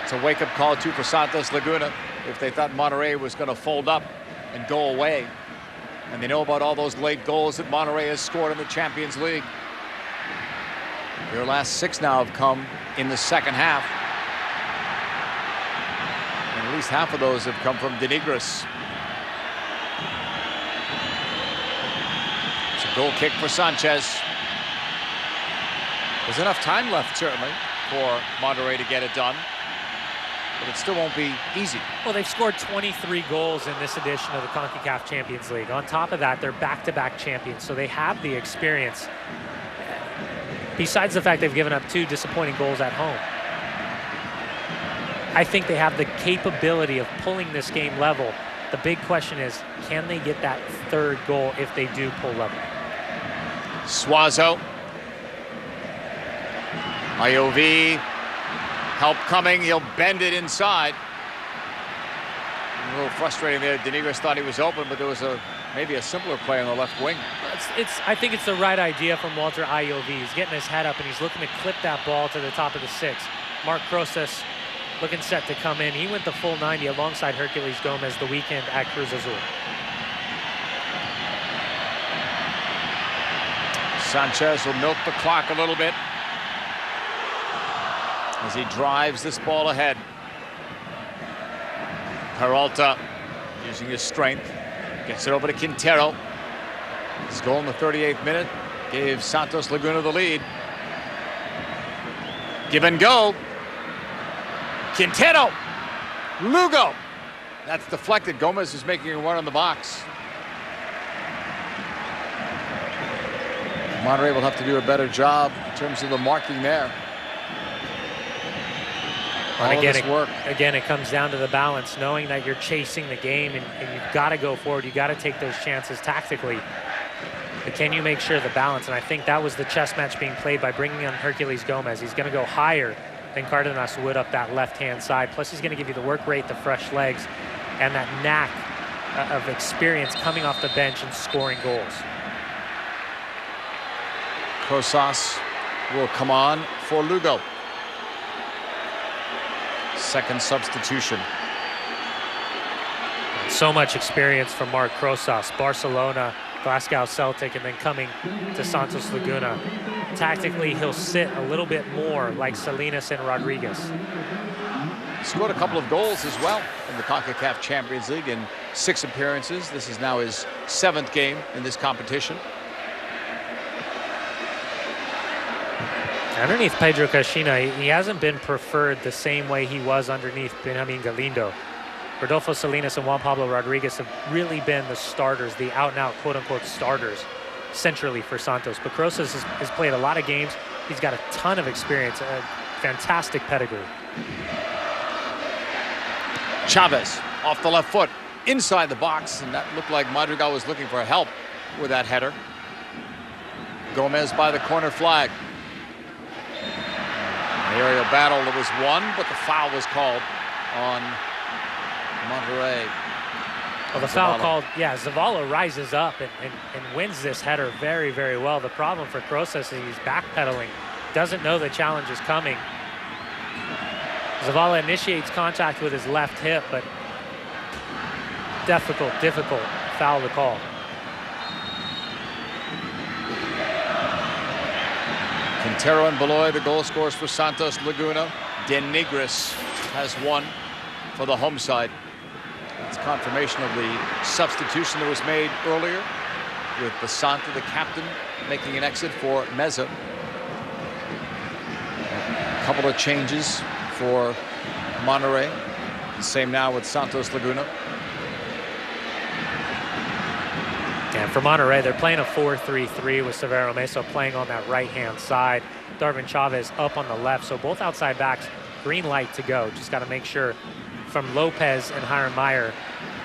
It's a wake-up call, too, for Santos Laguna. If they thought Monterrey was going to fold up and go away, and they know about all those late goals that Monterrey has scored in the Champions League. Their last 6 now have come in the second half. And at least half of those have come from Denigris. It's a goal kick for Sanchez. There's enough time left, certainly, for Monterrey to get it done. But it still won't be easy. Well, they've scored 23 goals in this edition of the CONCACAF Champions League. On top of that, they're back-to-back champions, so they have the experience. Besides the fact they've given up 2 disappointing goals at home, I think they have the capability of pulling this game level. The big question is, can they get that 3rd goal if they do pull level? Suazo. IOV. Help coming. He'll bend it inside. A little frustrating there. Denigris thought he was open, but there was maybe a simpler play on the left wing. I think it's the right idea from Walter IOV. He's getting his head up and he's looking to clip that ball to the top of the 6. Mark Crosas looking set to come in. He went the full 90 alongside Herculez Gomez the weekend at Cruz Azul. Sanchez will milk the clock a little bit as he drives this ball ahead. Peralta using his strength, gets it over to Quintero. His goal in the 38th minute gave Santos Laguna the lead. Give and go. Quintero. Lugo. That's deflected. Gomez is making a run on the box. Monterrey will have to do a better job in terms of the marking there. And again, it comes down to the balance, knowing that you're chasing the game and you've got to go forward. You've got to take those chances tactically. But can you make sure the balance? And I think that was the chess match being played by bringing on Herculez Gomez. He's going to go higher than Cardenas would up that left-hand side. Plus, he's going to give you the work rate, the fresh legs, and that knack of experience coming off the bench and scoring goals. Crosas will come on for Lugo. Second substitution. So much experience from Mark Crosas. Barcelona, Glasgow Celtic, and then coming to Santos Laguna. Tactically, he'll sit a little bit more like Salinas and Rodriguez. Scored a couple of goals as well in the CONCACAF Champions League in 6 appearances. This is now his 7th game in this competition. Underneath Pedro Caixinha, he hasn't been preferred the same way he was underneath Benjamin Galindo. Rodolfo Salinas and Juan Pablo Rodriguez have really been the starters, the out-and-out quote-unquote starters centrally for Santos. But Crosas has played a lot of games. He's got a ton of experience, a fantastic pedigree. Chavez off the left foot, inside the box, and that looked like Madrigal was looking for help with that header. Gomez by the corner flag. An aerial battle that was won, but the foul was called on Monterrey. Well, the foul called, yeah, Zavala rises up and wins this header very, very well. The problem for Crosas is he's backpedaling, doesn't know the challenge is coming. Zavala initiates contact with his left hip, but difficult foul to call. Quintero and Beloy, the goal scorers for Santos Laguna. Denigris has 1 for the home side. It's confirmation of the substitution that was made earlier with Basanta, the captain, making an exit for Meza. couple of changes for Monterrey. The same now with Santos Laguna. And for Monterrey, they're playing a 4-3-3 with Severo Mesa playing on that right-hand side. Darvin Chavez up on the left. So both outside backs, green light to go. Just got to make sure from Lopez and Hiram Meyer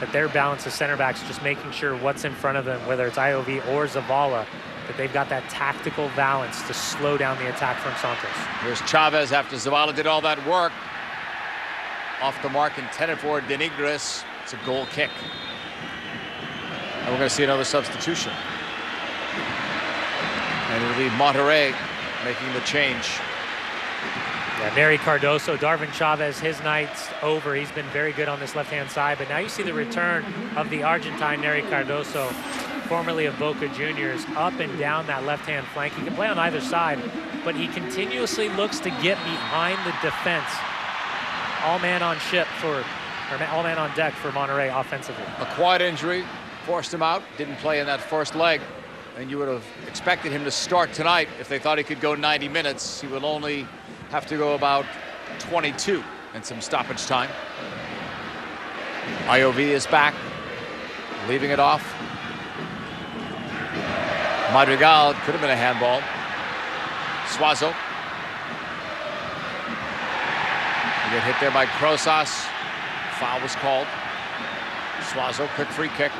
that their balance as center backs, just making sure what's in front of them, whether it's IOV or Zavala, that they've got that tactical balance to slow down the attack from Santos. Here's Chavez after Zavala did all that work. Off the mark, intended for Denigris. It's a goal kick. And we're going to see another substitution. And it'll be Monterrey making the change. Yeah, Neri Cardoso, Darvin Chavez, his night's over. He's been very good on this left-hand side, but now you see the return of the Argentine Neri Cardoso, formerly of Boca Juniors, up and down that left-hand flank. He can play on either side, but he continuously looks to get behind the defense. All man on ship for, or all man on deck for Monterrey offensively. A quad injury forced him out, didn't play in that first leg. And you would have expected him to start tonight if they thought he could go 90 minutes. He will only have to go about 22 and some stoppage time. IOV is back, leaving it off. Madrigal could have been a handball. Suazo. You get hit there by Crosas. Foul was called. Suazo, quick free kick.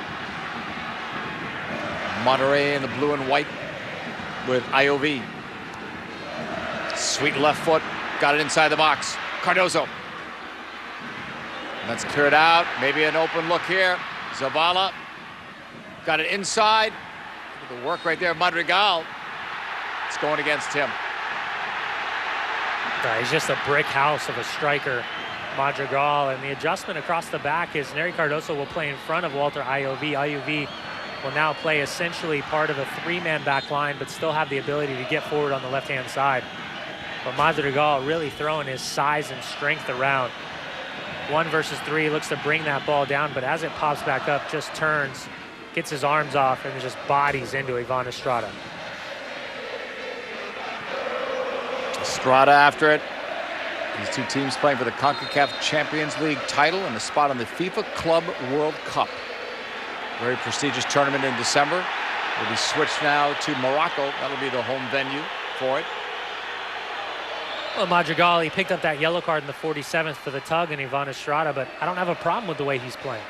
Monterrey in the blue and white with IOV. Sweet left foot, got it inside the box. Cardoso. That's cleared out. Maybe an open look here. Zavala got it inside. The work right there, Madrigal. It's going against him. He's just a brick house of a striker, Madrigal, and the adjustment across the back is Neri Cardoso will play in front of Walter IOV. IOV will now play essentially part of a three-man back line, but still have the ability to get forward on the left-hand side. But Madrigal really throwing his size and strength around. 1 versus 3, looks to bring that ball down, but as it pops back up, just turns, gets his arms off, and just bodies into Ivan Estrada. Estrada after it. These two teams playing for the CONCACAF Champions League title and a spot on the FIFA Club World Cup. Very prestigious tournament in December. Will be switched now to Morocco. That'll be the home venue for it. Well, Madrigal, he picked up that yellow card in the 47th for the tug and Ivan Estrada, but I don't have a problem with the way he's playing.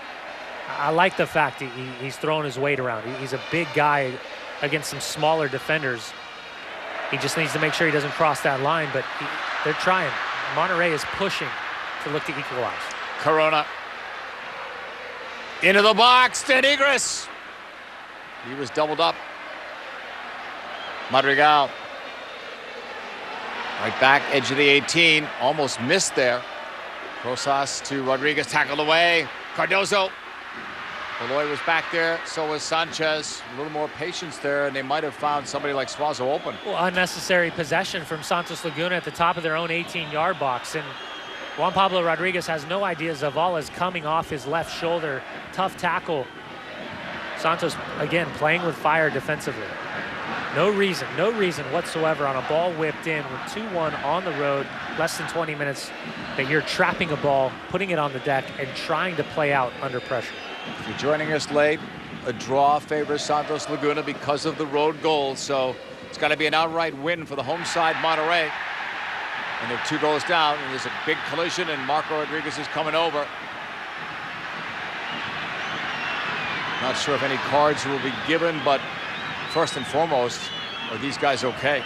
I like the fact he's throwing his weight around. He's a big guy against some smaller defenders. He just needs to make sure he doesn't cross that line, but they're trying. Monterrey is pushing to look to equalize. Corona. Into the box, Denigris. He was doubled up. Madrigal. Right back, edge of the 18. Almost missed there. Rosas to Rodriguez, tackled away. Cardoso. Beloy was back there, so was Sanchez. A little more patience there, and they might have found somebody like Suazo open. Well, unnecessary possession from Santos Laguna at the top of their own 18-yard box. And Juan Pablo Rodriguez has no idea Zavala's coming off his left shoulder. Tough tackle. Santos, again, playing with fire defensively. No reason whatsoever on a ball whipped in with 2-1 on the road, less than 20 minutes, that you're trapping a ball, putting it on the deck, and trying to play out under pressure. If you're joining us late, a draw favors Santos Laguna because of the road goals, so it's got to be an outright win for the home side, Monterrey. And they're 2 goals down, and there's a big collision, and Marco Rodriguez is coming over. Not sure if any cards will be given, but first and foremost, are these guys okay?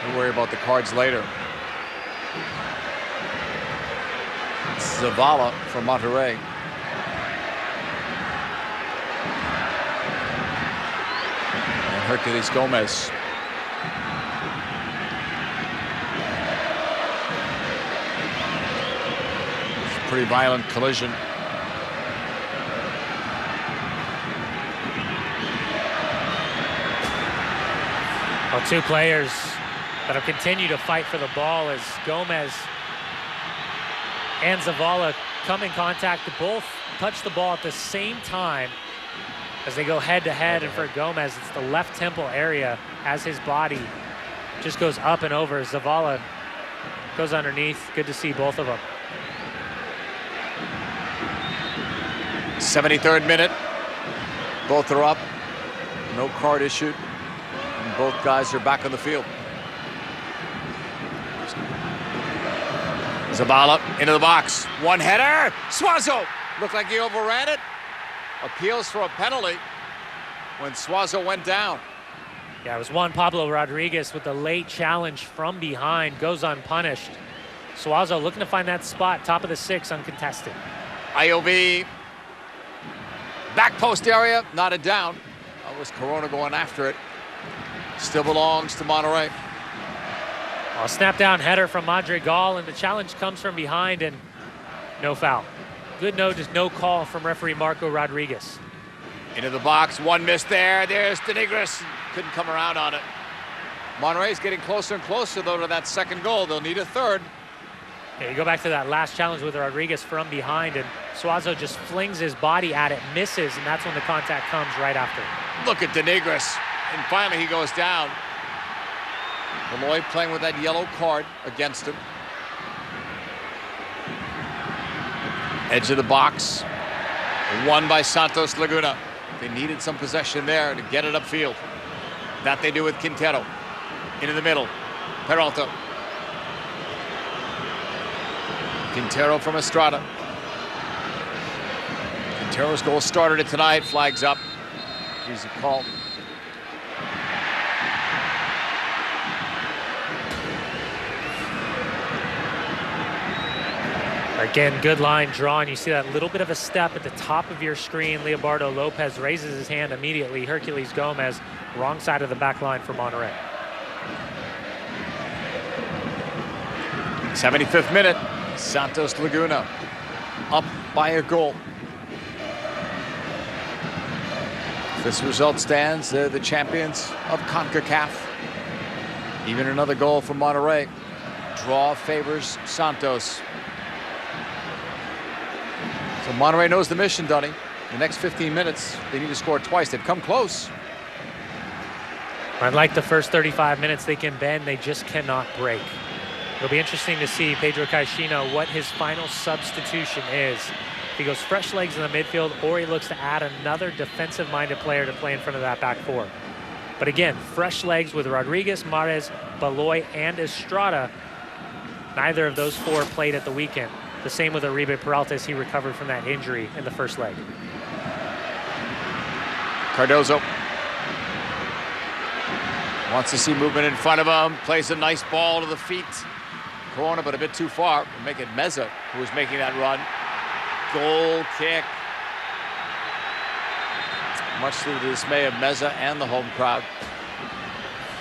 We'll worry about the cards later. Zavala for Monterrey. And Hercules Gomez. It's a pretty violent collision. Well, 2 players that'll continue to fight for the ball as Gomez and Zavala come in contact. To both touch the ball at the same time as they go head-to-head. And for Gomez, it's the left temple area as his body just goes up and over. Zavala goes underneath. Good to see both of them. 73rd minute. Both are up. No card issued. And both guys are back on the field. Zavala into the box. One header. Suazo looked like he overran it. Appeals for a penalty when Suazo went down. Yeah, it was Juan Pablo Rodriguez with the late challenge from behind. Goes unpunished. Suazo looking to find that spot, top of the 6, uncontested. IOV. Back post area, knotted down. That was Corona going after it. Still belongs to Monterrey. A snap down header from Madrigal, and the challenge comes from behind, and no foul. Good note, just no call from referee Marco Rodriguez. Into the box, one miss there. There's Denigris. Couldn't come around on it. Monterrey's getting closer and closer, though, to that second goal. They'll need a third. Yeah, you go back to that last challenge with Rodriguez from behind, and Suazo just flings his body at it, misses, and that's when the contact comes right after. Look at Denigris, and finally he goes down. Malloy playing with that yellow card against him. Edge of the box. Won by Santos Laguna. They needed some possession there to get it upfield. That they do with Quintero. Into the middle. Peralta. Quintero from Estrada. Quintero's goal started it tonight. Flags up. Easy call. Again, good line drawn. You see that little bit of a step at the top of your screen. Leobardo Lopez raises his hand immediately. Herculez Gomez, wrong side of the back line for Monterrey. 75th minute. Santos Laguna up by a goal. If this result stands, they're the champions of CONCACAF. Even another goal for Monterrey. Draw favors Santos. So Monterrey knows the mission, Dunny. The next 15 minutes, they need to score twice. They've come close. Unlike the first 35 minutes, they can bend, they just cannot break. It'll be interesting to see Pedro Caixinha what his final substitution is. If he goes fresh legs in the midfield, or he looks to add another defensive-minded player to play in front of that back four. But again, fresh legs with Rodriguez, Mahrez, Baloy, and Estrada. Neither of those four played at the weekend. The same with Uribe Peralta as he recovered from that injury in the first leg. Cardozo wants to see movement in front of him. Plays a nice ball to the feet. Corona, but a bit too far. We'll make it Meza who was making that run. Goal kick. Much to the dismay of Meza and the home crowd.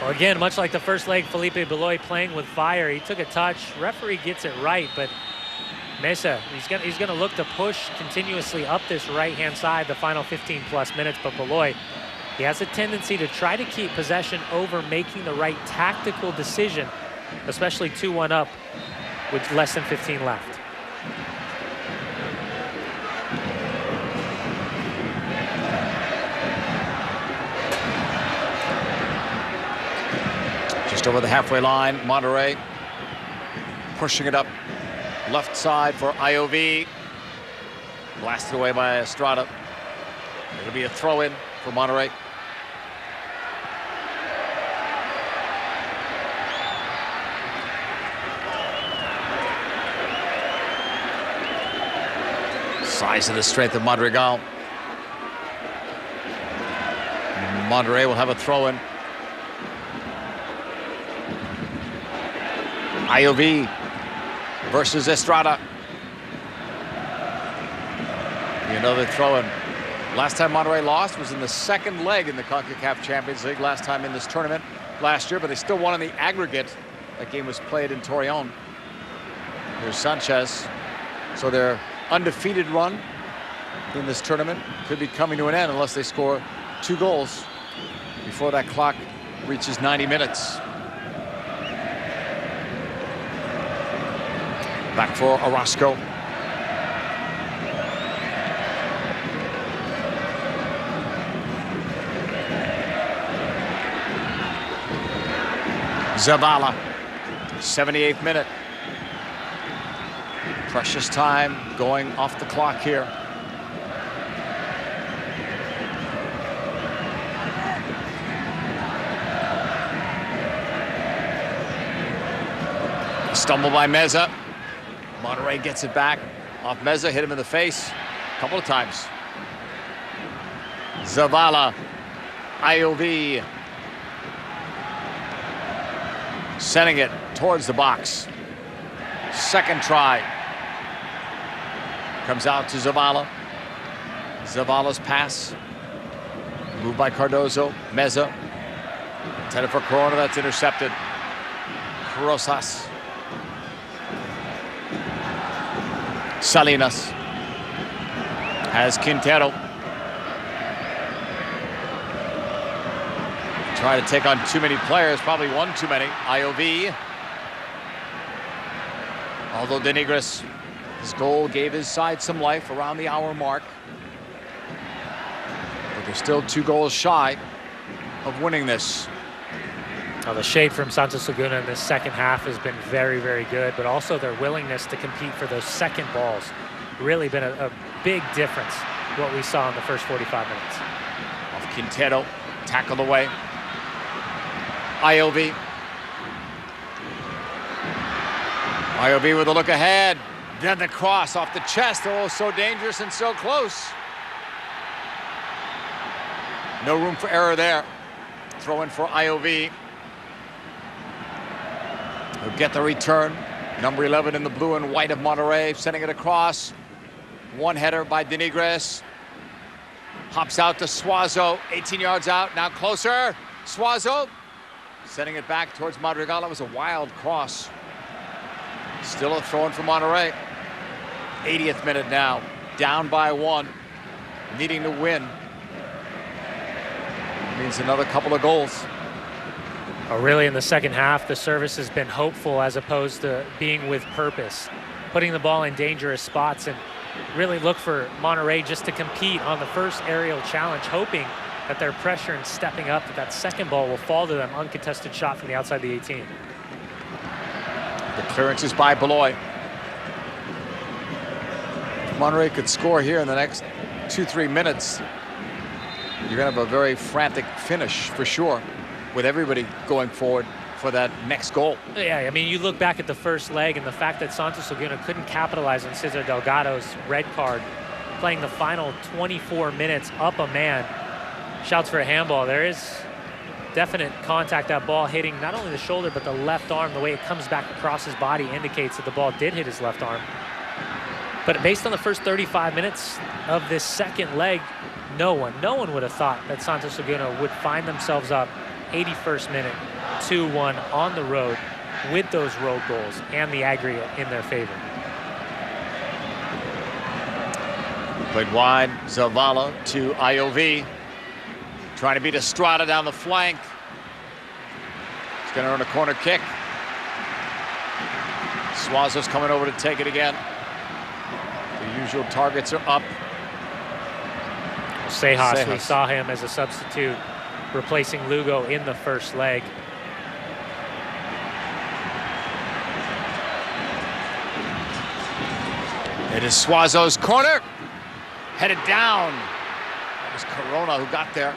Well, again, much like the first leg, Felipe Beloy playing with fire. He took a touch. Referee gets it right, but Meza, he's gonna look to push continuously up this right-hand side the final 15+ minutes, but Beloy, he has a tendency to try to keep possession over making the right tactical decision, especially 2-1 up with less than 15 left. Just over the halfway line, Monterrey pushing it up left side for IOV. Blasted away by Estrada. It'll be a throw-in for Monterrey. Size of the strength of Madrigal. Monterrey will have a throw-in. IOV versus Estrada. Another throw-in. Last time Monterrey lost was in the second leg in the CONCACAF Champions League. Last time in this tournament last year, but they still won in the aggregate. That game was played in Torreon. Here's Sanchez. So their undefeated run in this tournament could be coming to an end unless they score 2 goals before that clock reaches 90 minutes. Back for Orozco. Zavala, 78th minute. Precious time going off the clock here. Stumble by Meza. Monterey gets it back. Off Meza, hit him in the face a couple of times. Zavala, IOV. Sending it towards the box. Second try. Comes out to Zavala. Zavala's pass. Moved by Cardozo. Meza. Intended for Corona, that's intercepted. Rosas. Salinas. Has Quintero. Try to take on too many players, probably one too many. IOV. Although Denigris, his goal gave his side some life around the hour mark. But they're still 2 goals shy of winning this. Well, the shape from Santos Laguna in this second half has been very, very good, but also their willingness to compete for those second balls. Really been a big difference what we saw in the first 45 minutes. Off Quintero, tackled away. IOV. IOV with a look ahead. Then the cross off the chest. Oh, so dangerous and so close. No room for error there. Throw in for IOV. He'll get the return. Number 11 in the blue and white of Monterey, sending it across. One header by Denigris. Hops out to Suazo, 18 yards out, now closer. Suazo sending it back towards Madrigal. It was a wild cross. Still a throw in for Monterey. 80th minute now, down by 1, needing to win. Means another couple of goals. Really, in the second half, the service has been hopeful as opposed to being with purpose, putting the ball in dangerous spots, and really look for Monterey just to compete on the first aerial challenge, hoping that their pressure and stepping up, that second ball will fall to them. Uncontested shot from the outside the 18. The clearance is by Beloy. If Monterey could score here in the next 2-3 minutes, you're going to have a very frantic finish for sure, with everybody going forward for that next goal. Yeah, I mean, you look back at the first leg and the fact that Santos Laguna couldn't capitalize on Cesar Delgado's red card, playing the final 24 minutes up a man. Shouts for a handball. There is definite contact. That ball hitting not only the shoulder, but the left arm. The way it comes back across his body indicates that the ball did hit his left arm. But based on the first 35 minutes of this second leg, no one would have thought that Santos Laguna would find themselves up 81st minute, 2-1 on the road with those road goals and the aggregate in their favor. Played wide, Zavala to IOV. Trying to beat Estrada down the flank. He's going to earn a corner kick. Suazo's coming over to take it again. The usual targets are up. Sejas, we saw him as a substitute, replacing Lugo in the first leg. It is Suazo's corner. Headed down. That was Corona who got there.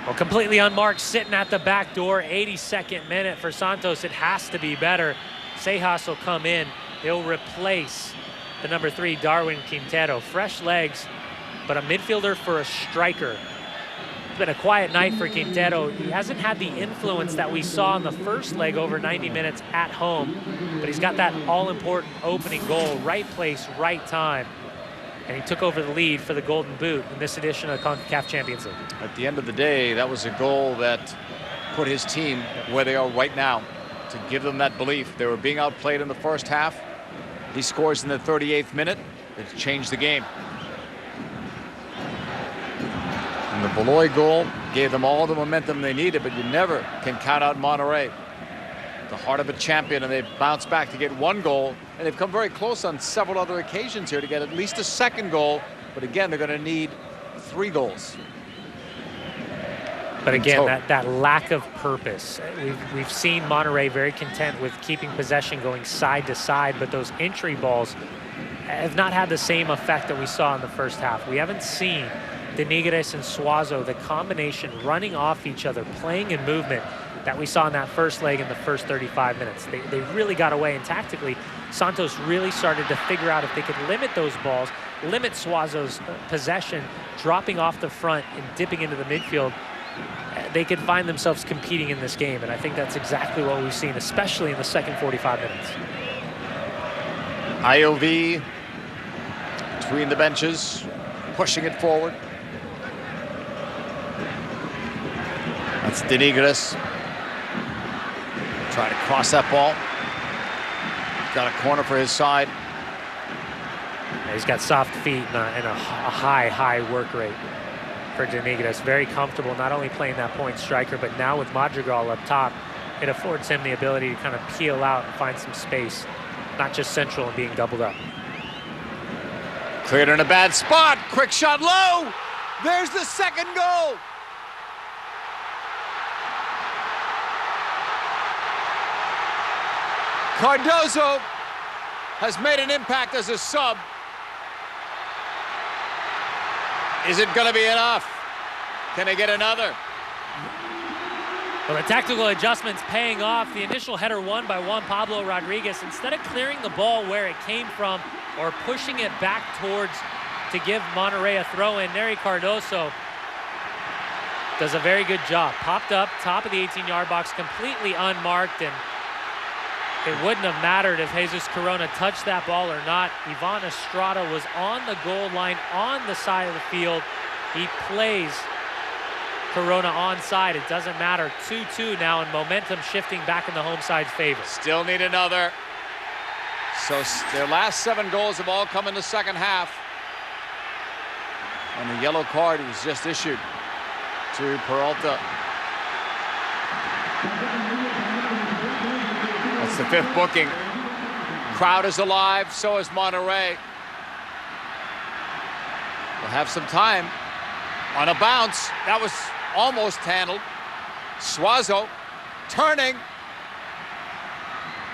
Well, completely unmarked, sitting at the back door. 82nd minute for Santos. It has to be better. Sejas will come in. He'll replace the number 3, Darwin Quintero. Fresh legs, but a midfielder for a striker. It's been a quiet night for Quintero. He hasn't had the influence that we saw in the first leg over 90 minutes at home, but he's got that all-important opening goal, right place, right time. And he took over the lead for the Golden Boot in this edition of the CONCACAF Champions League. At the end of the day, that was a goal that put his team where they are right now, to give them that belief. They were being outplayed in the first half. He scores in the 38th minute. It's changed the game. And the Beloy goal gave them all the momentum they needed, but you never can count out Monterey. The heart of a champion, and they've bounced back to get 1 goal, and they've come very close on several other occasions here to get at least a second goal, but again, they're going to need 3 goals. But again, that lack of purpose. We've seen Monterrey very content with keeping possession, going side to side, but those entry balls have not had the same effect that we saw in the first half. We haven't seen Denigres and Suazo, the combination running off each other, playing in movement that we saw in that first leg in the first 35 minutes. They really got away, and tactically, Santos really started to figure out if they could limit those balls, limit Suazo's possession, dropping off the front and dipping into the midfield, they could find themselves competing in this game. And I think that's exactly what we've seen, especially in the second 45 minutes. IOV between the benches, pushing it forward. That's Denigres. Trying to cross that ball. Got a corner for his side. Yeah, he's got soft feet and a high work rate for Denigres. Very comfortable, not only playing that point striker, but now with Madrigal up top, it affords him the ability to kind of peel out and find some space, not just central and being doubled up. Cleared in a bad spot. Quick shot low. There's the second goal. Cardozo has made an impact as a sub. Is it going to be enough? Can they get another? Well, the tactical adjustments paying off. The initial header won by Juan Pablo Rodriguez. Instead of clearing the ball where it came from or pushing it back towards to give Monterrey a throw-in, Nery Cardozo does a very good job. Popped up, top of the 18-yard box, completely unmarked, and it wouldn't have mattered if Jesus Corona touched that ball or not. Ivan Estrada was on the goal line, on the side of the field. He plays Corona onside. It doesn't matter. 2-2 now, and momentum shifting back in the home side's favor. Still need another. So their last 7 goals have all come in the second half. And the yellow card was just issued to Peralta. That's the 5th booking. Crowd is alive, so is Monterrey. We'll have some time on a bounce. That was almost handled. Suazo turning.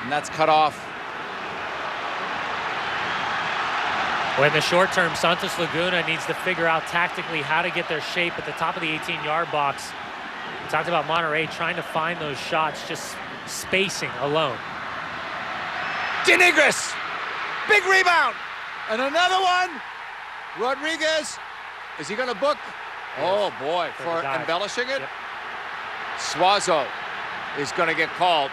And that's cut off. Well, in the short term, Santos Laguna needs to figure out tactically how to get their shape at the top of the 18-yard box. We talked about Monterrey trying to find those shots, just spacing alone. Denigres, big rebound, and another one. Rodriguez, is he going to book? Oh boy, for embellishing it. Yep. Suazo is going to get called.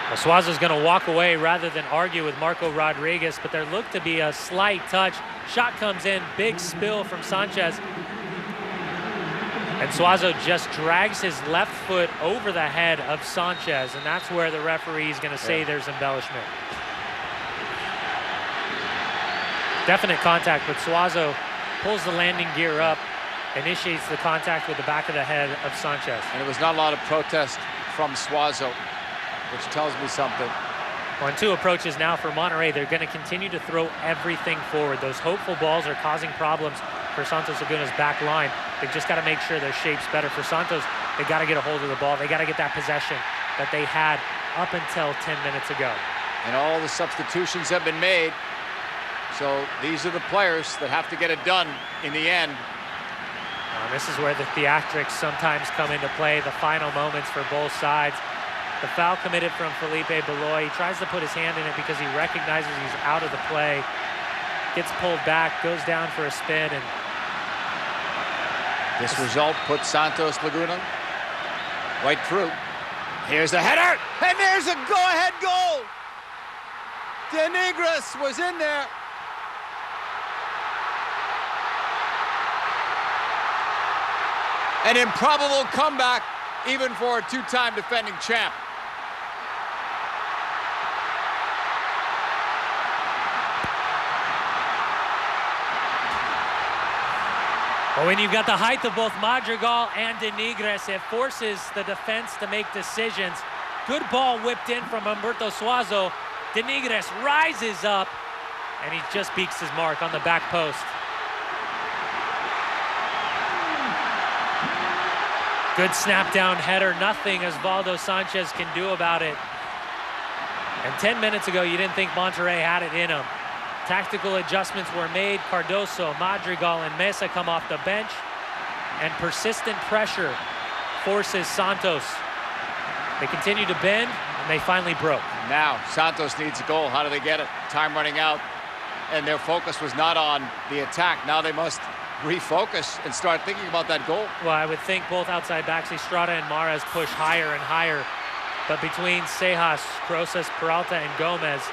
Well, Suazo's going to walk away rather than argue with Marco Rodriguez, but there looked to be a slight touch. Shot comes in, big spill from Sanchez. And Suazo just drags his left foot over the head of Sanchez, and that's where the referee is going to say there's embellishment. Definite contact, but Suazo pulls the landing gear up, initiates the contact with the back of the head of Sanchez. And it was not a lot of protest from Suazo, which tells me something. Well, and 2 approaches now for Monterrey. They're going to continue to throw everything forward. Those hopeful balls are causing problems for Santos Laguna's back line. They've just got to make sure their shape's better. For Santos, they got to get a hold of the ball. They got to get that possession that they had up until 10 minutes ago. And all the substitutions have been made. So these are the players that have to get it done in the end. This is where the theatrics sometimes come into play, the final moments for both sides. The foul committed from Felipe Beloy. He tries to put his hand in it because he recognizes he's out of the play. Gets pulled back, goes down for a spin, and this result puts Santos Laguna right through. Here's the header, and there's a go-ahead goal. Denigres was in there. An improbable comeback, even for a 2-time defending champ. Well, when you've got the height of both Madrigal and Denigres, it forces the defense to make decisions. Good ball whipped in from Humberto Suazo. Denigres rises up, and he just beats his mark on the back post. Good snap down header, nothing Osvaldo Sanchez can do about it. And 10 minutes ago, you didn't think Monterrey had it in them. Tactical adjustments were made. Cardoso, Madrigal, and Mesa come off the bench. And persistent pressure forces Santos. They continue to bend, and they finally broke. Now, Santos needs a goal. How do they get it? Time running out. And their focus was not on the attack. Now they must refocus and start thinking about that goal. Well, I would think both outside backs, Estrada and Mares, push higher and higher. But between Cejas, Crosas, Peralta, and Gomez,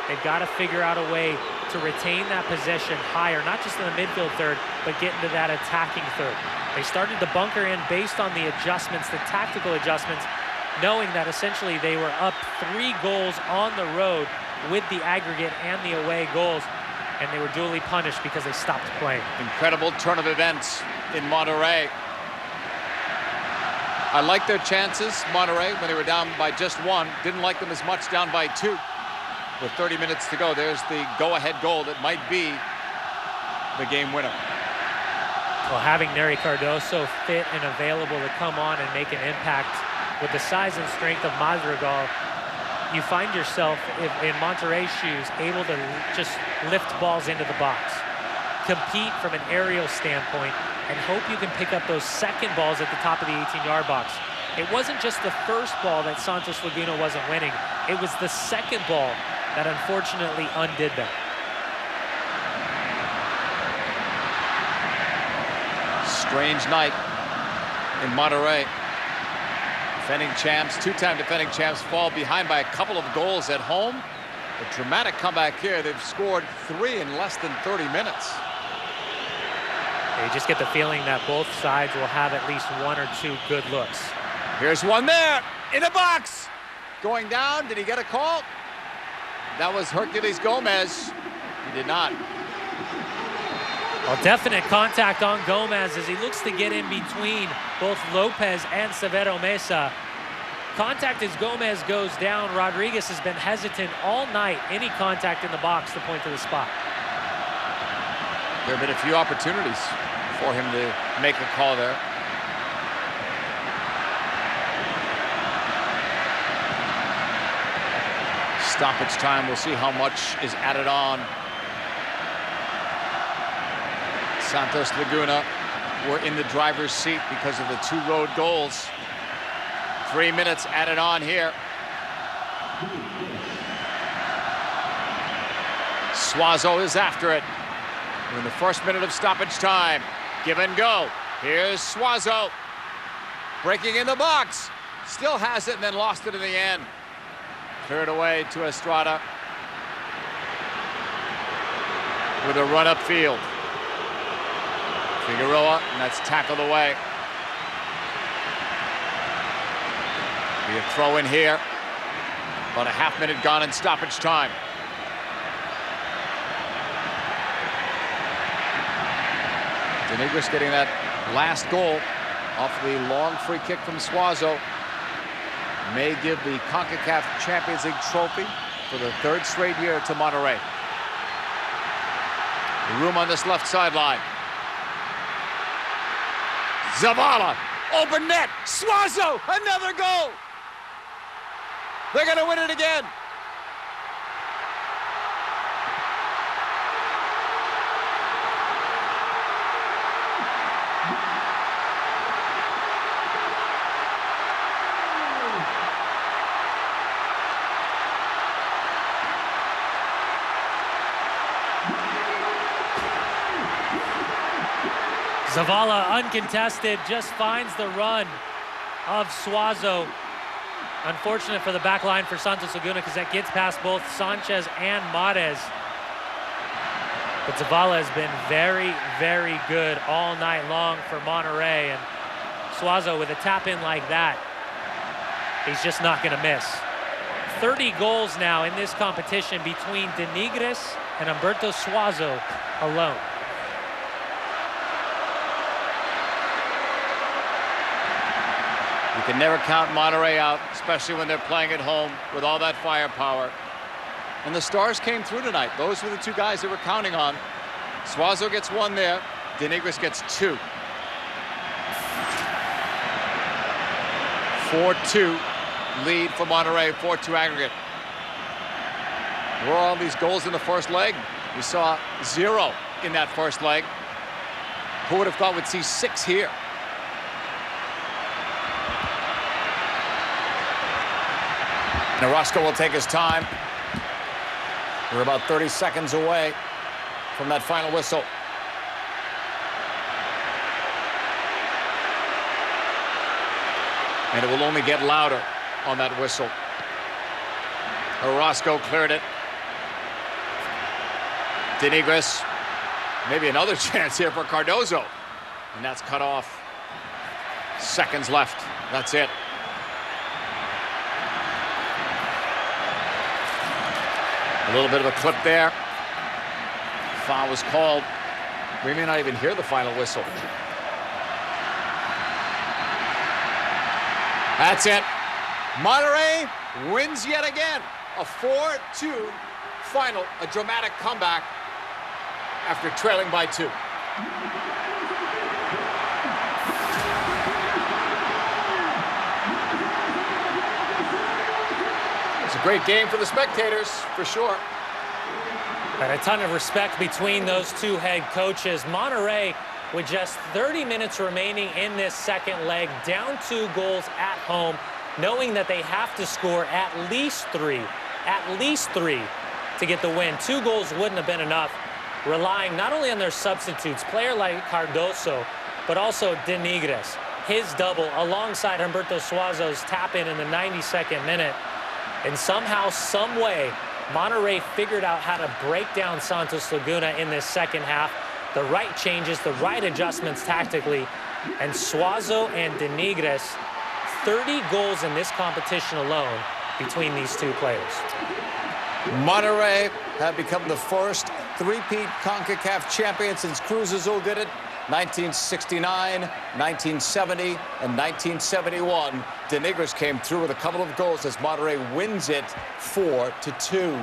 they've got to figure out a way to retain that possession higher, not just in the midfield third, but get into that attacking third. They started to bunker in based on the adjustments, the tactical adjustments, knowing that essentially they were up 3 goals on the road with the aggregate and the away goals, and they were duly punished because they stopped playing. Incredible turn of events in Monterrey. I liked their chances, Monterrey, when they were down by just 1. Didn't like them as much down by 2. With 30 minutes to go, there's the go-ahead goal that might be the game winner. Well, having Nery Cardoso fit and available to come on and make an impact with the size and strength of Madrigal, you find yourself, in Monterrey's shoes, able to just lift balls into the box, compete from an aerial standpoint, and hope you can pick up those second balls at the top of the 18-yard box. It wasn't just the first ball that Santos Laguna wasn't winning. It was the second ball that unfortunately undid them. Strange night in Monterrey. Defending champs, 2-time defending champs, fall behind by a couple of goals at home. A dramatic comeback here. They've scored 3 in less than 30 minutes. You just get the feeling that both sides will have at least 1 or 2 good looks. Here's one there, in the box. Going down, did he get a call? That was Hercules Gomez. He did not. Well, definite contact on Gomez as he looks to get in between both Lopez and Severo Mesa. Contact as Gomez goes down. Rodriguez has been hesitant all night. Any contact in the box to point to the spot. There have been a few opportunities for him to make a call there. Stoppage time, we'll see how much is added on. Santos Laguna were in the driver's seat because of the 2 road goals. 3 minutes added on here. Suazo is after it. We're in the first minute of stoppage time. Give and go. Here's Suazo. Breaking in the box. Still has it and then lost it in the end. Cleared away to Estrada. With a run upfield. Figueroa, and that's tackled away. Be a throw in here. About a half minute gone in stoppage time. Denigris getting that last goal off the long free kick from Suazo. May give the CONCACAF Champions League trophy for the 3rd straight year to Monterrey. Room on this left sideline. Zavala, open net, Suazo, another goal. They're going to win it again. Zavala, uncontested, just finds the run of Suazo. Unfortunate for the back line for Santos Laguna because that gets past both Sanchez and Mares. But Zavala has been very, very good all night long for Monterrey. And Suazo, with a tap-in like that, he's just not going to miss. 30 goals now in this competition between Denigris and Humberto Suazo alone. You can never count Monterrey out, especially when they're playing at home with all that firepower. And the stars came through tonight. Those were the 2 guys they were counting on. Suazo gets 1 there. Denigris gets 2. 4-2 lead for Monterrey, 4-2 aggregate. Were all these goals in the first leg? We saw 0 in that first leg. Who would have thought we'd see 6 here? And Orozco will take his time. We're about 30 seconds away from that final whistle. And it will only get louder on that whistle. Orozco cleared it. Denigris, maybe another chance here for Cardozo. And that's cut off. Seconds left. That's it. A little bit of a clip there. Foul was called. We may not even hear the final whistle. That's it. Monterrey wins yet again. A 4-2 final, a dramatic comeback after trailing by 2. It's a great game for the spectators, for sure. And a ton of respect between those two head coaches. Monterrey, with just 30 minutes remaining in this second leg, down 2 goals at home, knowing that they have to score at least 3 to get the win. 2 goals wouldn't have been enough, relying not only on their substitutes, player like Cardozo, but also Denigris, his double alongside Humberto Suazo's tap-in the 92nd minute. And somehow, some way, Monterrey figured out how to break down Santos Laguna in this second half. The right changes, the right adjustments tactically, and Suazo and Denigris, 30 goals in this competition alone between these two players. Monterrey have become the first three-peat CONCACAF champion since Cruz Azul did it. 1969, 1970, and 1971. Denigris came through with a couple of goals as Monterrey wins it 4-2.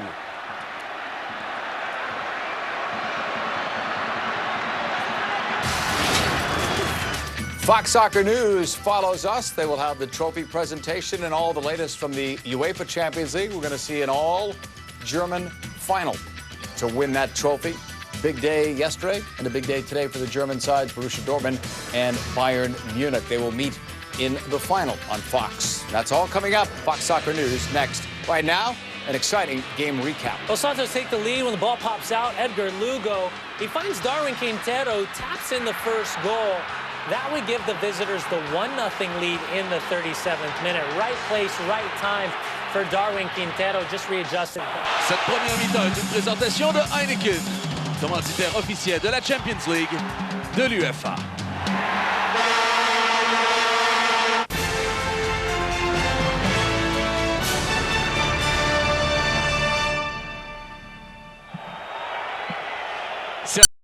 Fox Soccer News follows us. They will have the trophy presentation and all the latest from the UEFA Champions League. We're going to see an all-German final to win that trophy. Big day yesterday and a big day today for the German sides, Borussia Dortmund and Bayern Munich. They will meet in the final on Fox. That's all coming up. Fox Soccer News next. Right now, an exciting game recap. Los Santos take the lead when the ball pops out. Edgar Lugo, he finds Darwin Quintero, taps in the first goal. That would give the visitors the 1-0 lead in the 37th minute. Right place, right time for Darwin Quintero, just readjusted. Cette première mi-temps est une présentation de Heineken, commanditaire officiel de la Champions League de l'UEFA.